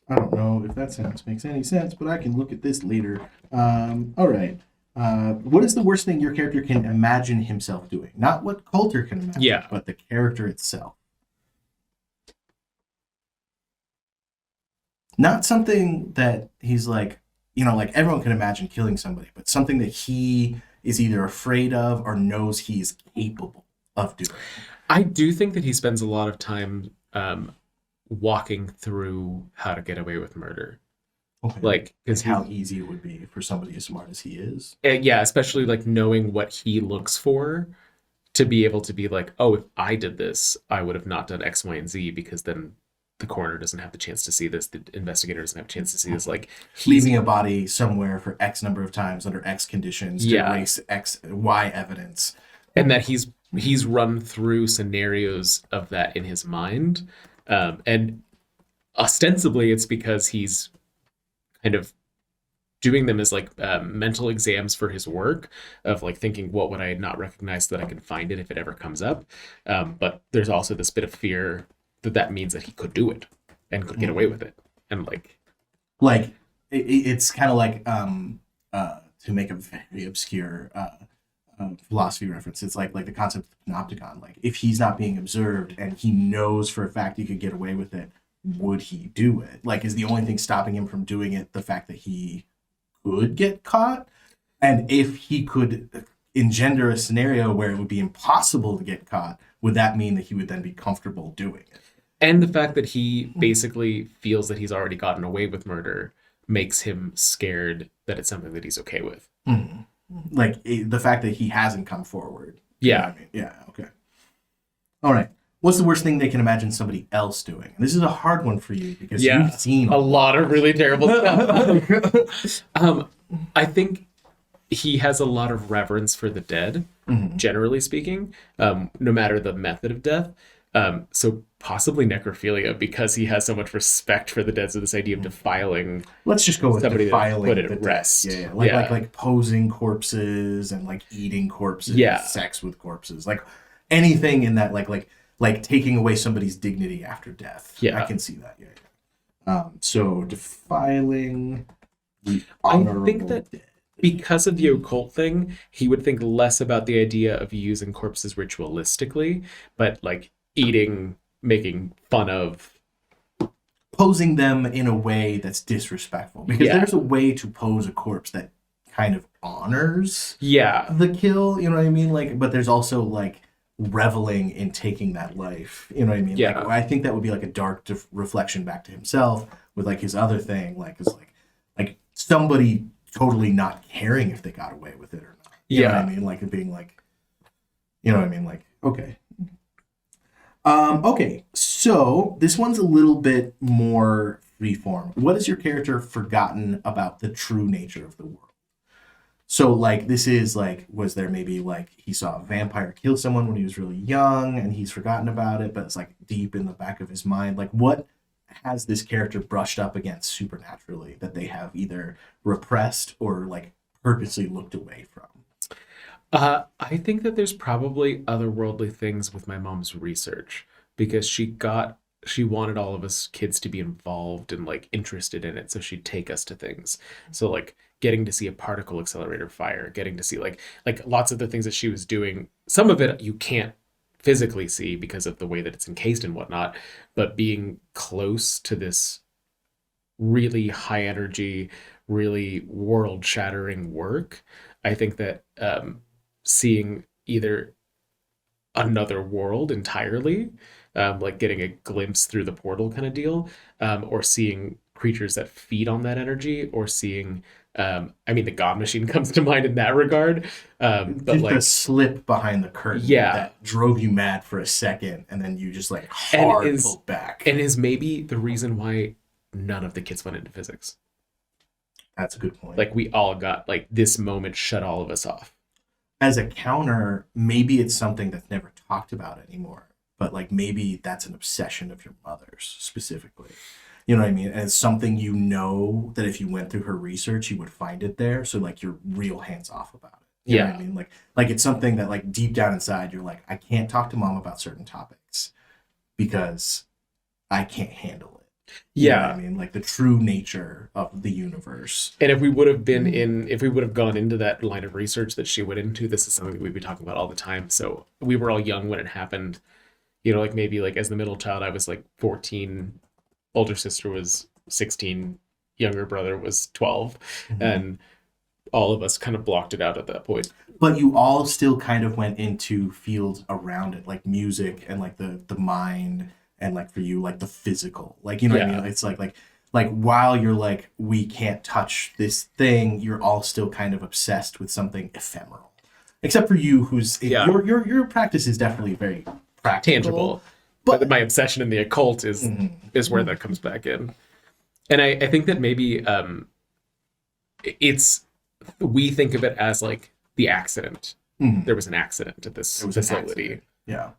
I don't know if that sentence makes any sense, but I can look at this later. All right. What is the worst thing your character can imagine himself doing? Not what Coulter can imagine, Yeah. but the character itself. Not something that he's like, like everyone can imagine killing somebody, but something that he is either afraid of or knows he's capable of doing. I do think that he spends a lot of time walking through how to get away with murder. Okay. Like, because how easy it would be for somebody as smart as he is. Yeah, especially like knowing what he looks for to be able to be like, oh, if I did this, I would have not done X, Y, and Z, because then the coroner doesn't have the chance to see this, the investigator doesn't have a chance to see this. Like leaving a body somewhere for X number of times under X conditions to erase X, Y evidence. And that he's run through scenarios of that in his mind. And ostensibly it's because he's kind of doing them as like mental exams for his work of like thinking, what would I not recognize so that I can find it if it ever comes up? But there's also this bit of fear that means that he could do it and could get away with it. And like it's kind of like to make a very obscure philosophy reference, it's like the concept of panopticon. Like if he's not being observed and he knows for a fact he could get away with it, would he do it? Like, is the only thing stopping him from doing it the fact that he could get caught? And if he could engender a scenario where it would be impossible to get caught, would that mean that he would then be comfortable doing it? And the fact that he basically feels that he's already gotten away with murder makes him scared that it's something that he's okay with. Mm-hmm. Like the fact that he hasn't come forward. Yeah. You know what I mean? Yeah. Okay. All right. What's the worst thing they can imagine somebody else doing? And this is a hard one for you because you've seen a lot of really terrible stuff. I think he has a lot of reverence for the dead, generally speaking, no matter the method of death. So possibly necrophilia, because he has so much respect for the dead. So this idea of defiling. Let's just go with defiling put it at rest. Yeah. Like posing corpses and like eating corpses. Sex with corpses. Like anything in that like taking away somebody's dignity after death. Yeah, I can see that. Yeah. So defiling the honorable. I think that because of the occult thing, he would think less about the idea of using corpses ritualistically, but like eating, making fun of, posing them in a way that's disrespectful. Because there's a way to pose a corpse that kind of honors the kill. You know what I mean? Like, but there's also like reveling in taking that life. You know what I mean? Yeah. Like, I think that would be like a dark reflection back to himself with like his other thing, like is like somebody totally not caring if they got away with it or not. You know what I mean? Like it being like, you know what I mean? Like, okay. Okay, so this one's a little bit more freeform. What has your character forgotten about the true nature of the world? So, like, this is like, was there maybe like he saw a vampire kill someone when he was really young and he's forgotten about it, but it's like deep in the back of his mind? Like, what has this character brushed up against supernaturally that they have either repressed or like purposely looked away from? I think that there's probably otherworldly things with my mom's research, because she wanted all of us kids to be involved and like interested in it, so she'd take us to things. So like getting to see a particle accelerator fire, getting to see like lots of the things that she was doing. Some of it you can't physically see because of the way that it's encased and whatnot, but being close to this really high energy, really world shattering work, I think that seeing either another world entirely, like getting a glimpse through the portal kind of deal, or seeing creatures that feed on that energy, or seeing I mean the God Machine comes to mind in that regard. But Just like a slip behind the curtain yeah, that drove you mad for a second, and then you just like and hard pulled back. is maybe the reason why none of the kids went into physics. That's a good point. Like we all got like this moment shut all of us off. As a counter, maybe it's something that's never talked about anymore, but like maybe that's an obsession of your mother's specifically. You know what I mean? And it's something you know that if you went through her research, you would find it there. So like you're real hands off about it. You know what I mean? Like it's something that like deep down inside, you're like, I can't talk to mom about certain topics because I can't handle it. You know what I mean? Like the true nature of the universe. And if we would have been if we would have gone into that line of research that she went into, this is something that we'd be talking about all the time. So we were all young when it happened. You know, like maybe like as the middle child, I was like 14, older sister was 16, younger brother was 12, and all of us kind of blocked it out at that point. But you all still kind of went into fields around it, like music and like the mind, and like for you like the physical, like you know what I mean. It's like while you're like we can't touch this thing, you're all still kind of obsessed with something ephemeral, except for you who's your practice is definitely very practical, tangible, but my obsession in the occult is where that comes back in. And I think that maybe it's we think of it as like the accident. There was an accident at this facility. Yeah.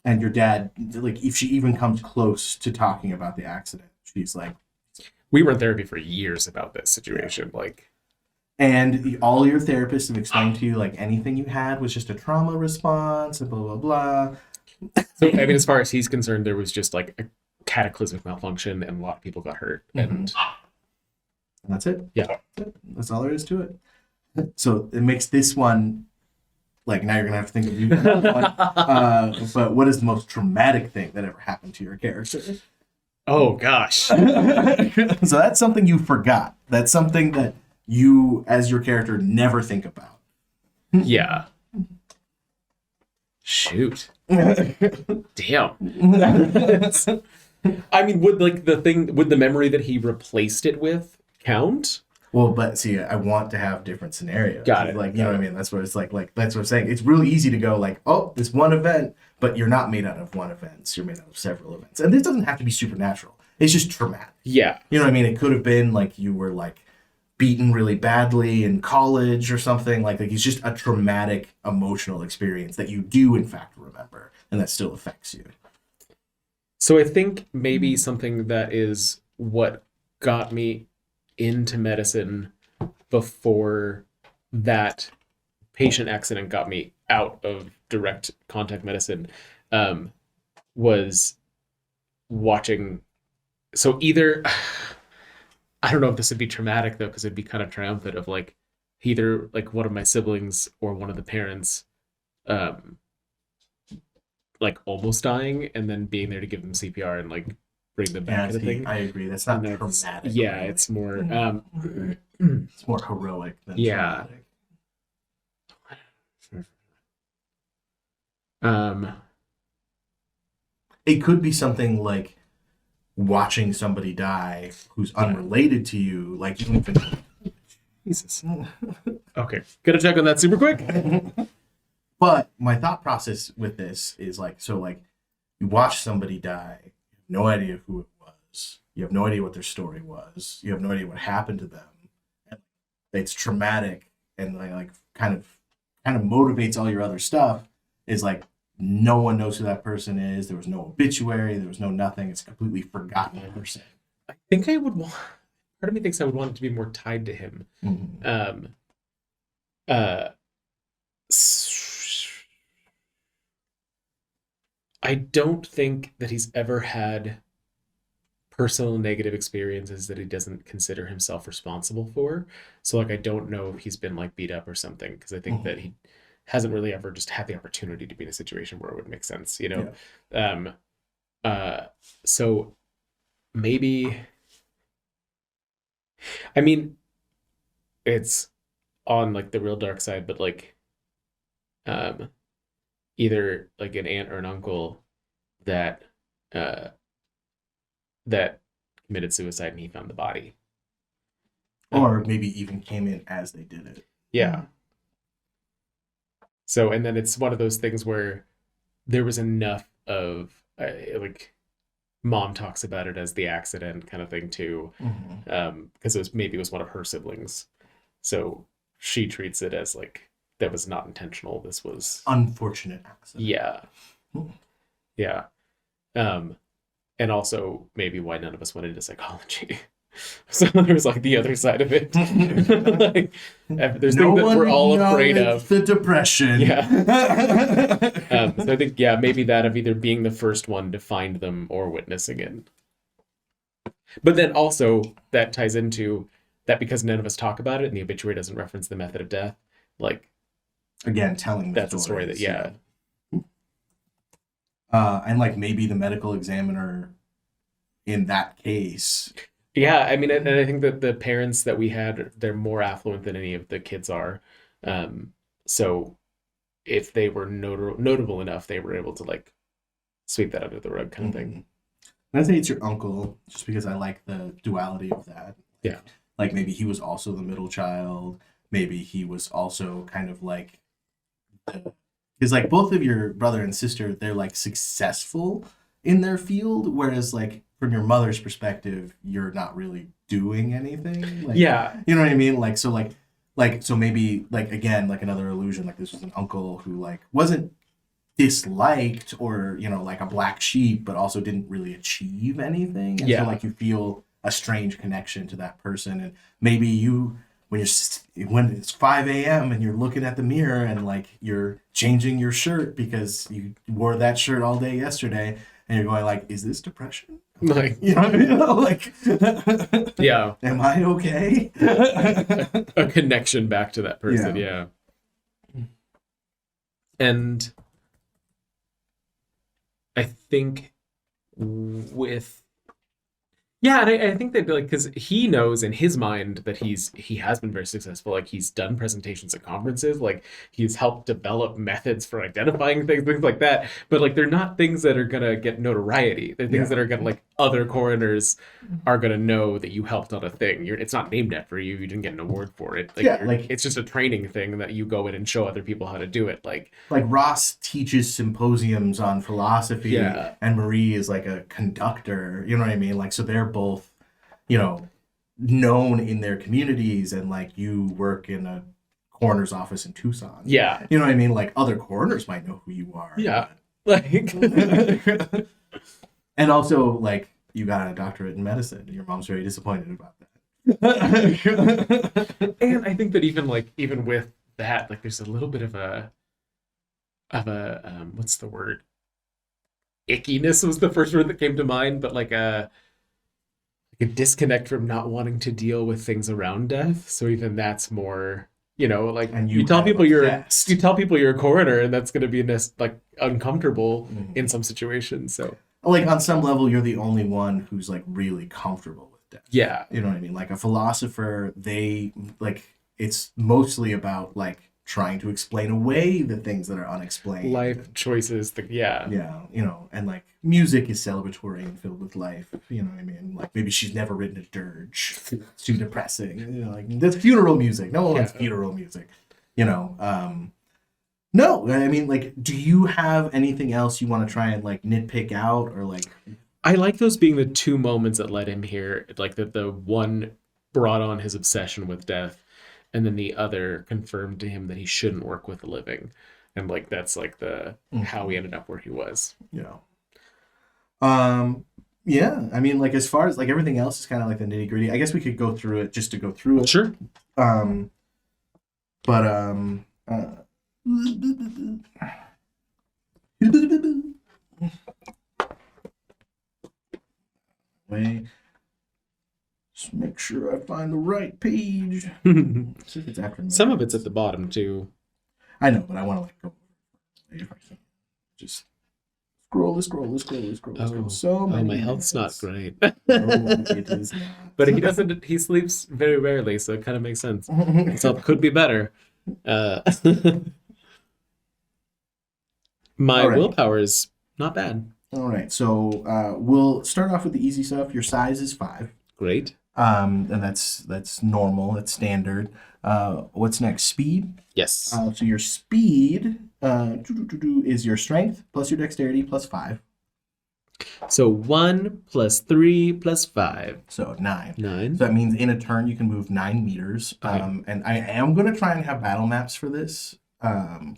And your dad, like, if she even comes close to talking about the accident, she's like, we were in therapy for years about this situation. Like, and all your therapists have explained to you, like, anything you had was just a trauma response and blah, blah, blah. So, I mean, as far as he's concerned, there was just like a cataclysmic malfunction and a lot of people got hurt. And that's it. Yeah. That's all there is to it. So it makes this one, like, now you're going to have to think of you another one. But what is the most traumatic thing that ever happened to your character? Oh, gosh. So that's something you forgot. That's something that you, as your character, never think about. Yeah. Shoot. Damn. I mean, would the memory that he replaced it with count? Well, but see, I want to have different scenarios. Got it. Like, you know what I mean? That's what it's like that's what I'm saying. It's really easy to go like, oh, this one event, but you're not made out of one event. You're made out of several events. And this doesn't have to be supernatural. It's just traumatic. Yeah. You know what I mean? It could have been like you were like beaten really badly in college or something. Like it's just a traumatic emotional experience that you do in fact remember and that still affects you. So I think maybe something that is what got me into medicine before that patient accident got me out of direct contact medicine was watching. So either I don't know if this would be traumatic though, because it'd be kind of triumphant of like either like one of my siblings or one of the parents like almost dying and then being there to give them CPR and like bring them back to the thing. I agree. That's not traumatic. Yeah, really. it's more it's more heroic than traumatic. It could be something like watching somebody die who's unrelated to you, like you don't even Jesus. Okay, gonna check on that super quick. But my thought process with this is like, so like you watch somebody die, you have no idea who it was, you have no idea what their story was, you have no idea what happened to them. And it's traumatic and like kind of motivates all your other stuff. Is like no one knows who that person is. There was no obituary. There was no nothing. It's a completely forgotten person. I think I would want. Part of me thinks I would want it to be more tied to him. I don't think that he's ever had personal negative experiences that he doesn't consider himself responsible for. So like I don't know if he's been like beat up or something, because I think that he hasn't really ever just had the opportunity to be in a situation where it would make sense, you know. So maybe, I mean, it's on like the real dark side, but like either like an aunt or an uncle that that committed suicide and he found the body. Or maybe even came in as they did it. Yeah. So, and then it's one of those things where there was enough of like mom talks about it as the accident kind of thing too, because it was one of her siblings, so she treats it as like that was not intentional. This was unfortunate accident. Yeah, yeah, and also maybe why none of us went into psychology. So there's like the other side of it. Like, there's things that we're all afraid of. The depression. Yeah. So I think, yeah, maybe that of either being the first one to find them or witnessing it. But then also that ties into that because none of us talk about it and the obituary doesn't reference the method of death. Like, again, telling that's a story that, yeah. And like maybe the medical examiner in that case. Yeah, I mean, and I think that the parents that we had, they're more affluent than any of the kids are. So if they were notable enough, they were able to like sweep that under the rug kind of thing. I say it's your uncle, just because I like the duality of that. Yeah. Like maybe he was also the middle child. Maybe he was also kind of like, because like both of your brother and sister, they're like successful in their field, whereas like from your mother's perspective, you're not really doing anything. Like, yeah. You know what I mean? Like, so so maybe like, again, like another illusion, like this was an uncle who like wasn't disliked or, you know, like a black sheep, but also didn't really achieve anything. And so like you feel a strange connection to that person. And maybe you, when it's 5 a.m. and you're looking at the mirror and like you're changing your shirt because you wore that shirt all day yesterday and you're going like, is this depression? Like, you know what I mean? Like, yeah. Am I okay? A connection back to that person. Yeah. And I think and I think that like because he knows in his mind that he has been very successful. Like he's done presentations at conferences, like he's helped develop methods for identifying things like that. But like they're not things that are gonna get notoriety. They're things that are gonna like other coroners are gonna know that you helped on a thing. It's not named after you. You didn't get an award for it. Like it's just a training thing that you go in and show other people how to do it. Like Ross teaches symposiums on philosophy, and Marie is like a conductor. You know what I mean? Like so they're both, you know, known in their communities, and like you work in a coroner's office in Tucson. Yeah. You know what I mean? Like other coroners might know who you are. Yeah. Like and also like you got a doctorate in medicine and your mom's very disappointed about that. And I think that even with that, like there's a little bit of a what's the word? Ickiness was the first word that came to mind, but like a disconnect from not wanting to deal with things around death. So even that's more, you know, like and you tell people you're a coroner, and that's going to be like uncomfortable in some situations. So like on some level, you're the only one who's like really comfortable with death. Yeah, you know what I mean. Like a philosopher, they like it's mostly about like trying to explain away the things that are unexplained. Life choices, yeah, you know, and like music is celebratory and filled with life. You know what I mean? Like maybe she's never written a dirge. It's too depressing. You know, like that's funeral music. No one wants funeral music. You know, no, I mean, like, do you have anything else you want to try and like nitpick out or like? I like those being the two moments that led him here. Like the one brought on his obsession with death, and then the other confirmed to him that he shouldn't work with the living. And like that's like the how he ended up where he was. Yeah. Yeah. I mean, like as far as like everything else is kind of like the nitty gritty. I guess we could go through it just to go through it. Sure. Wait. Just make sure I find the right page. It's after some of it's at the bottom too. I know, but I want to like go if I can. Just scroll. So many my health's not great. No, it is not. But he sleeps very rarely, so it kind of makes sense. So it could be better. My willpower is not bad. All right, so we'll start off with the easy stuff. Your size is 5. Great. And that's normal. That's standard. What's next? Speed. Yes. So your speed is your strength plus your dexterity plus 5. So 1 plus 3 plus 5. So 9. 9. So that means in a turn you can move 9 meters. Okay. And I am going to try and have battle maps for this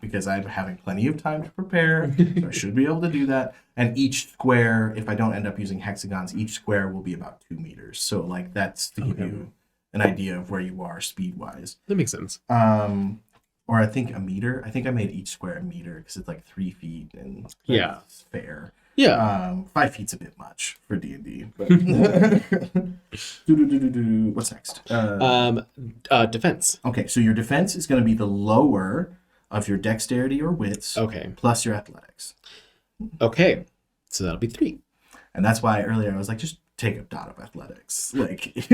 because I'm having plenty of time to prepare. So I should be able to do that. And each square, if I don't end up using hexagons, each square will be about 2 meters. So like that's to give you an idea of where you are speed wise. That makes sense. Or I think a meter. I think I made each square a meter because it's like 3 feet and that's fair. Yeah. 5 feet's a bit much for D&D. But what's next? Defense. Okay, so your defense is going to be the lower of your dexterity or wits plus your athletics. Okay, so that'll be 3. And that's why earlier I was like, just take a dot of athletics. Like,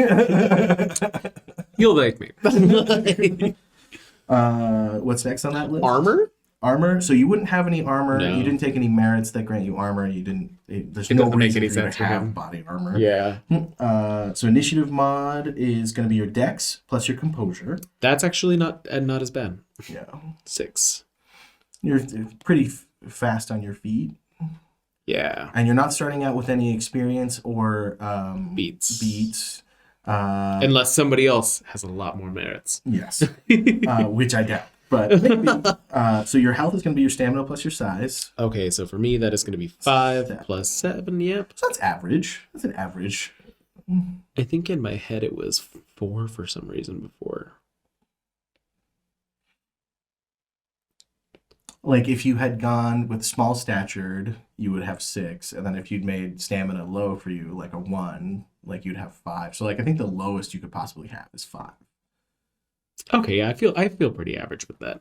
you'll like me. What's next on that list? Armor. So you wouldn't have any armor. No. You didn't take any merits that grant you armor. You didn't. There's no reason for you to have body armor. Yeah. So initiative mod is going to be your dex plus your composure. That's actually not as bad. Yeah. 6. You're pretty fast on your feet. Yeah. And you're not starting out with any experience or beats. Unless somebody else has a lot more merits. Yes. Which I doubt. But maybe. So your health is going to be your stamina plus your size. Okay, so for me that is going to be 5 plus 7. Yep. So that's average. That's an average. I think in my head it was 4 for some reason before. Like if you had gone with small statured, you would have 6, and then if you'd made stamina low for you, like a 1, like you'd have 5. So like I think the lowest you could possibly have is 5. Okay, yeah, I feel pretty average with that.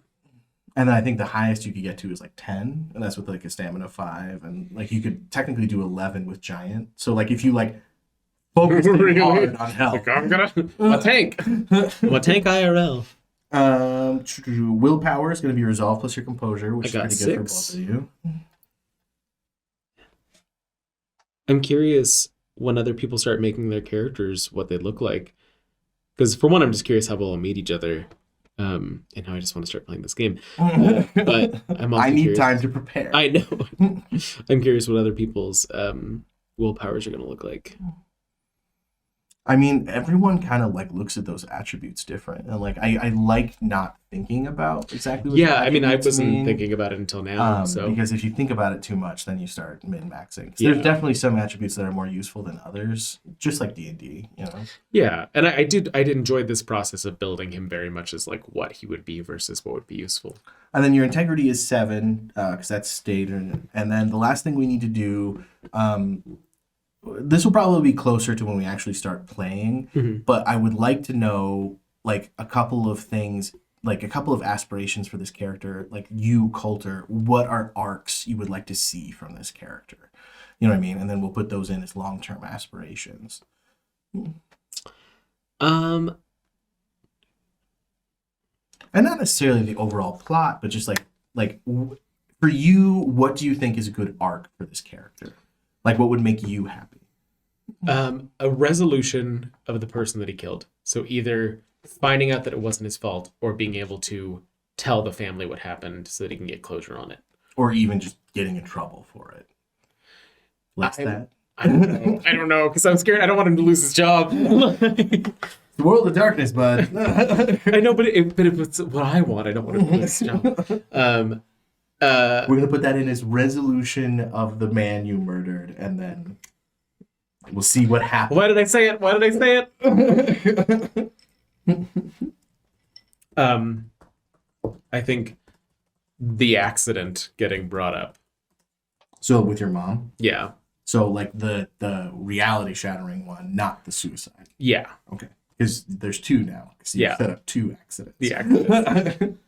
And then I think the highest you could get to is like 10, and that's with like a stamina 5, and like you could technically do 11 with giant. So like if you like focus really hard on health, like I'm gonna my tank IRL. Willpower is going to be resolve plus your composure, which is pretty 6. good for both of you. I'm curious when other people start making their characters what they look like. Because for one, I'm just curious how we'll meet each other, and how I just want to start playing this game. But I need time to prepare. I know. I'm curious what other people's willpowers are going to look like. I mean, everyone kind of like looks at those attributes different, and like I like not thinking about exactly. What I mean, I wasn't thinking about it until now. Because if you think about it too much, then you start min-maxing. There's definitely some attributes that are more useful than others, just like D&D, you know. Yeah, and I did enjoy this process of building him very much as like what he would be versus what would be useful. And then your integrity is 7, because that's state, and then the last thing we need to do. This will probably be closer to when we actually start playing, but I would like to know like a couple of things, like a couple of aspirations for this character. Like you, Coulter, what are arcs you would like to see from this character? You know what I mean? And then we'll put those in as long-term aspirations. And not necessarily the overall plot, but just like for you, what do you think is a good arc for this character? Like, what would make you happy? A resolution of the person that he killed. So either finding out that it wasn't his fault or being able to tell the family what happened so that he can get closure on it. Or even just getting in trouble for it. What's that? I don't know, because I'm scared. I don't want him to lose his job. The world of darkness, bud. I know, but if it's what I want, I don't want him to lose his job. We're going to put that in as resolution of the man you murdered, and then we'll see what happens. Why did I say it? I think the accident getting brought up. So with your mom? Yeah. So like the reality shattering one, not the suicide. Yeah. Okay. Because there's 2 now. So you set up 2 accidents. The accident.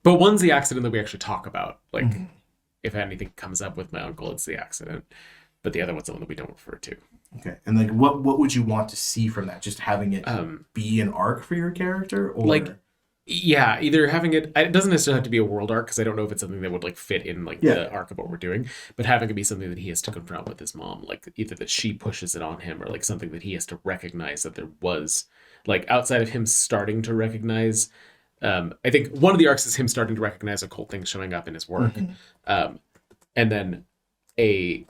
But one's the accident that we actually talk about. Like, if anything comes up with my uncle, it's the accident. But the other one's the one that we don't refer to. Okay. And like, what would you want to see from that? Just having it be an arc for your character, or Yeah, either having it doesn't necessarily have to be a world arc because I don't know if it's something that would like fit in like Yeah. the arc of what we're doing, but having it be something that he has to confront with his mom, like either that she pushes it on him or like something that he has to recognize that there was like outside of him starting to recognize. I think one of the arcs is him starting to recognize occult things showing up in his work, and then a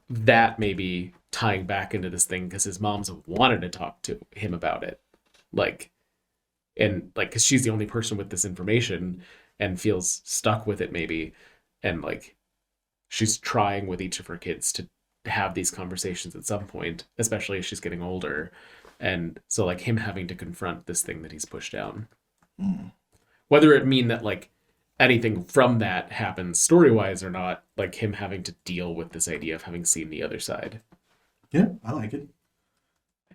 that maybe tying back into this thing because his mom's wanted to talk to him about it, like. And like because she's the only person with this information and feels stuck with it maybe, and like she's trying with each of her kids to have these conversations at some point, especially as she's getting older, and so like him having to confront this thing that he's pushed down, whether it mean that like anything from that happens story wise or not, like him having to deal with this idea of having seen the other side. Yeah, I like it.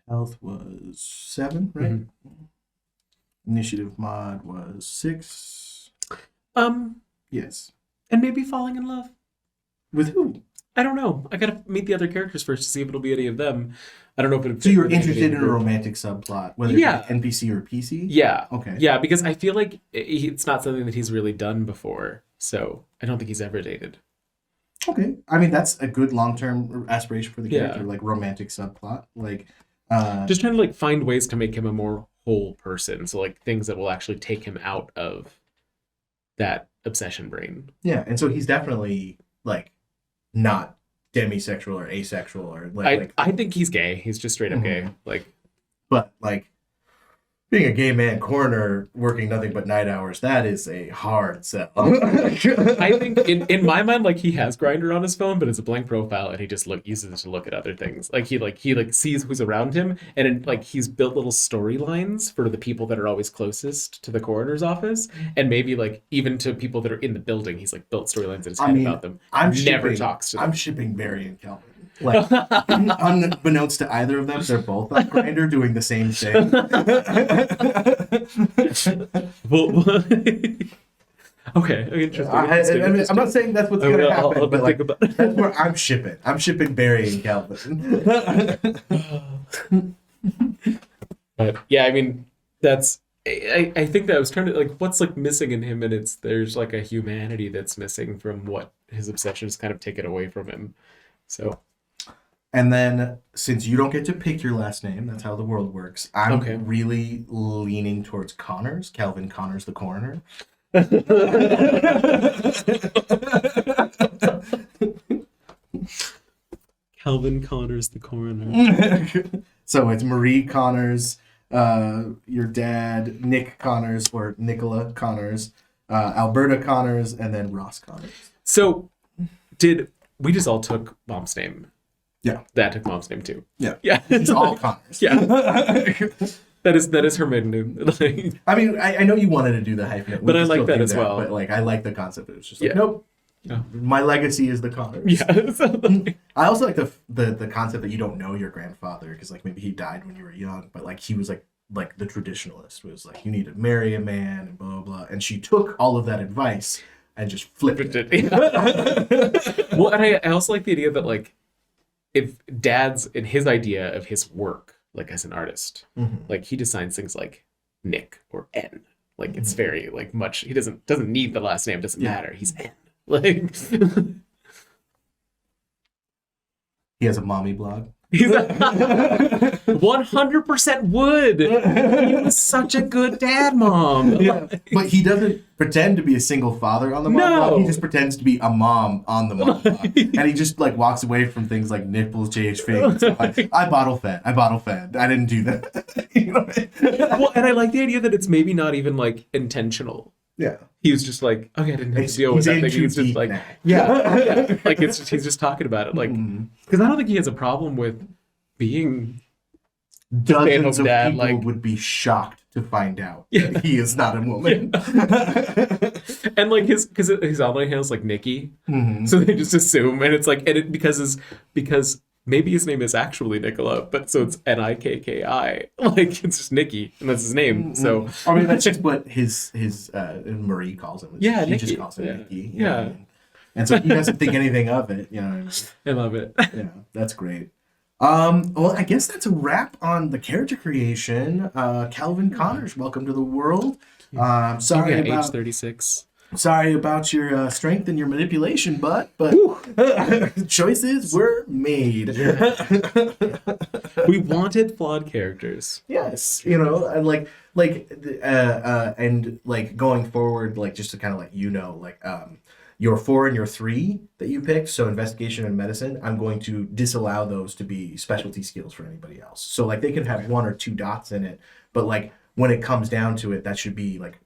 Health was 7, right? Initiative mod was 6. Yes. And maybe falling in love. With who? I don't know. I gotta meet the other characters first to see if it'll be any of them. I don't know if it. So you're interested in a romantic subplot, whether Yeah. it's NPC or PC? Yeah. Okay. Yeah, because I feel like it's not something that he's really done before, so I don't think he's ever dated. Okay. I mean, that's a good long-term aspiration for the Yeah. character, like romantic subplot. Like, Just trying to like find ways to make him a more whole person, so like things that will actually take him out of that obsession brain. yeah, and so he's definitely like not demisexual or asexual or like I think he's gay. He's just straight up gay. Like, but like being a gay man coroner working nothing but night hours, that is a hard sell. I think in my mind, like he has Grindr on his phone, but it's a blank profile, and he just uses it to look at other things. Like he sees who's around him, and like he's built little storylines for the people that are always closest to the coroner's office, and maybe like even to people that are in the building. He's like built storylines in his head about them. Never talks to them. I'm shipping Barry and Kelvin. Like, unbeknownst to either of them, they're both on Grindr doing the same thing. Okay, interesting. I'm not saying that's what's going to happen, but like, about that's where I'm shipping. I'm shipping Barry and Kelvin. But yeah, I mean, that's. I think that I was trying to like, what's like missing in him, and there's like a humanity that's missing from what his obsession has kind of taken away from him. So. And then, since you don't get to pick your last name, that's how the world works. I'm Okay. really leaning towards Connors. Kelvin Connors, the coroner. Kelvin Connors, the coroner. So it's Marie Connors, your dad, Nick Connors, or Nicola Connors, Alberta Connors, and then Ross Connors. So, we just all took mom's name? Yeah. Dad took mom's name too. Yeah. Yeah. It's all Connors. Yeah. That is her maiden name. Like, I mean, I know you wanted to do the hyphen, but I like that as well. But like, I like the concept. It was just like, Yeah. nope. Yeah. My legacy is the Connors. Yeah. So, I also like the concept that you don't know your grandfather because like maybe he died when you were young, but like he was like the traditionalist was like you need to marry a man and blah blah blah, and she took all of that advice and just flipped it. Well, and I also like the idea that like if dad's in his idea of his work like as an artist, like he designs things like Nick or N. Like it's very like much. He doesn't need the last name. Doesn't matter. He's N. Like He has a mommy blog. he's 100% would. He was such a good dad, mom. Yeah. But he doesn't pretend to be a single father on the mom blog. He just pretends to be a mom on the mom blog. And he just like walks away from things like nipples, JH figs. Like, I bottle fed. I didn't do that. You know? Well, and I like the idea that it's maybe not even like intentional. Yeah. He was just like, okay, I didn't have to deal with that thing. He's just like, yeah. Like he's just talking about it, like, because I don't think he has a problem with being dozens of dad, people like, would be shocked to find out that he is not a woman. And like his online handle's like Nikki, so they just assume, and it's like, because maybe his name is actually Nicola, but so it's Nikki, like it's just Nikki, and that's his name. So I mean, that's just what his Marie calls him. Yeah, he Nikki. just calls him Nikki. Yeah. Know what I mean? And so he doesn't think anything of it. You know what I mean? I love it. Yeah, that's great. Well, I guess that's a wrap on the character creation. Kelvin Connors, welcome to the world. Sorry age about 36. Sorry about your strength and your manipulation, but choices were made. We wanted flawed characters. Yes, you know, and and like going forward, like just to kind of let you know, like your 4 and your 3 that you picked, so investigation and medicine, I'm going to disallow those to be specialty skills for anybody else. So like they can have 1 or 2 dots in it, but like when it comes down to it, that should be like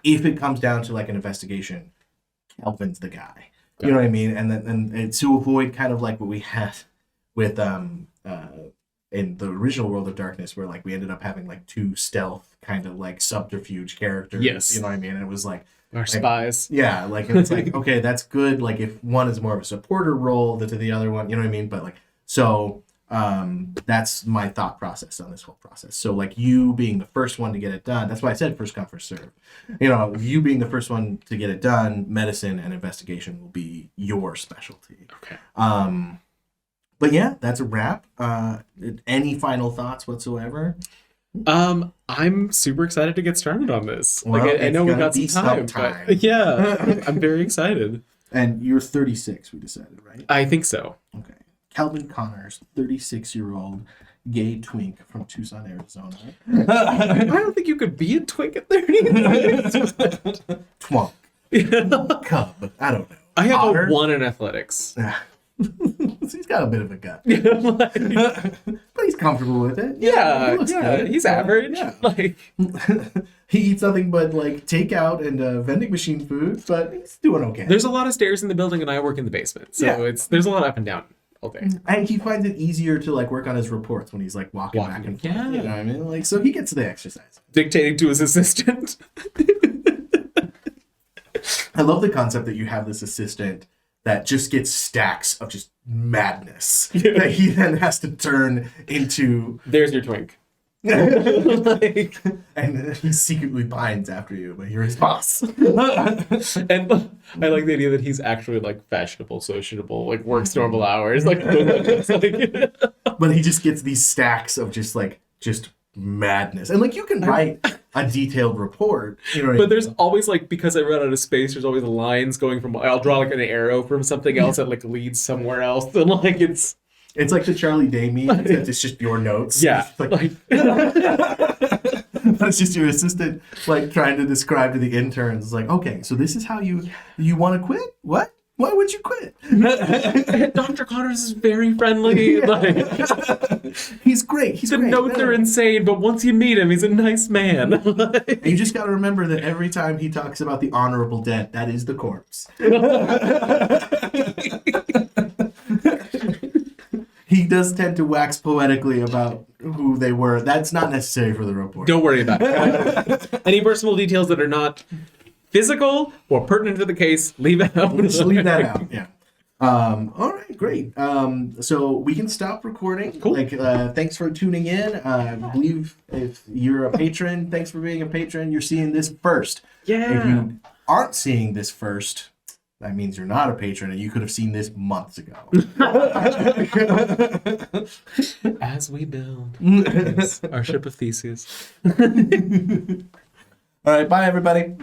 if it comes down to like an investigation, Kelvin's the guy. You know what I mean? And then and to avoid kind of like what we had with in the original World of Darkness, where like we ended up having like 2 stealth kind of like subterfuge characters. Yes. You know what I mean? And it was like Our spies. Yeah, like and it's like okay, that's good. Like if one is more of a supporter role to the other one, you know what I mean? But like so that's my thought process on this whole process. So like you being the first one to get it done, that's why I said first come first serve. You know, you being the first one to get it done, medicine and investigation will be your specialty. Okay. But yeah, that's a wrap. Any final thoughts whatsoever? I'm super excited to get started on this. Well, like I know we gonna got be some time, but yeah, I'm very excited. And you're 36, we decided, right? I think so. Okay. Kelvin Connors, 36-year-old gay twink from Tucson, Arizona. I don't think you could be a twink at 30. Twunk. Cub. I don't know. I have Otter? a 1 in athletics. He's got a bit of a gut. Like, But he's comfortable with it. yeah, he looks good. he's average. Yeah. Like He eats nothing but like takeout and vending machine food, but he's doing okay. there's a lot of stairs in the building, and I work in the basement, so Yeah. there's a lot up and down all day. And he finds it easier to like work on his reports when he's like walking back and forth. Yeah. You know what I mean? Like so he gets the exercise. Dictating to his assistant. I love the concept that you have this assistant that just gets stacks of just madness that he then has to turn into. There's your twink. Like, And he secretly pines after you, but you're his boss. and I like the idea that he's actually like fashionable, sociable, like works normal hours, like But he just gets these stacks of just madness. And like you can write a detailed report, you know what I But mean? there's always like, because I run out of space, there's always lines going from, I'll draw like an arrow from something else that like leads somewhere else, and like it's like the Charlie Day meme, except it's just your notes. yeah, It's like it's just your assistant like trying to describe to the interns. It's like, okay, so this is how you want to quit? What? Why would you quit? Dr. Connors is very friendly. Like He's great. He's the great. notes are insane, but once you meet him, he's a nice man. And you just got to remember that every time he talks about the honorable dead, that is the corpse. He does tend to wax poetically about who they were. That's not necessary for the report. Don't worry about it. Any personal details that are not physical or pertinent to the case, leave it out. We'll just leave that out. Yeah. All right, great. So we can stop recording. Cool. Like, thanks for tuning in. I believe if you're a patron, thanks for being a patron. You're seeing this first. Yeah. If you aren't seeing this first, that means you're not a patron, and you could have seen this months ago. As we build yes, our ship of Theseus. All right, bye everybody.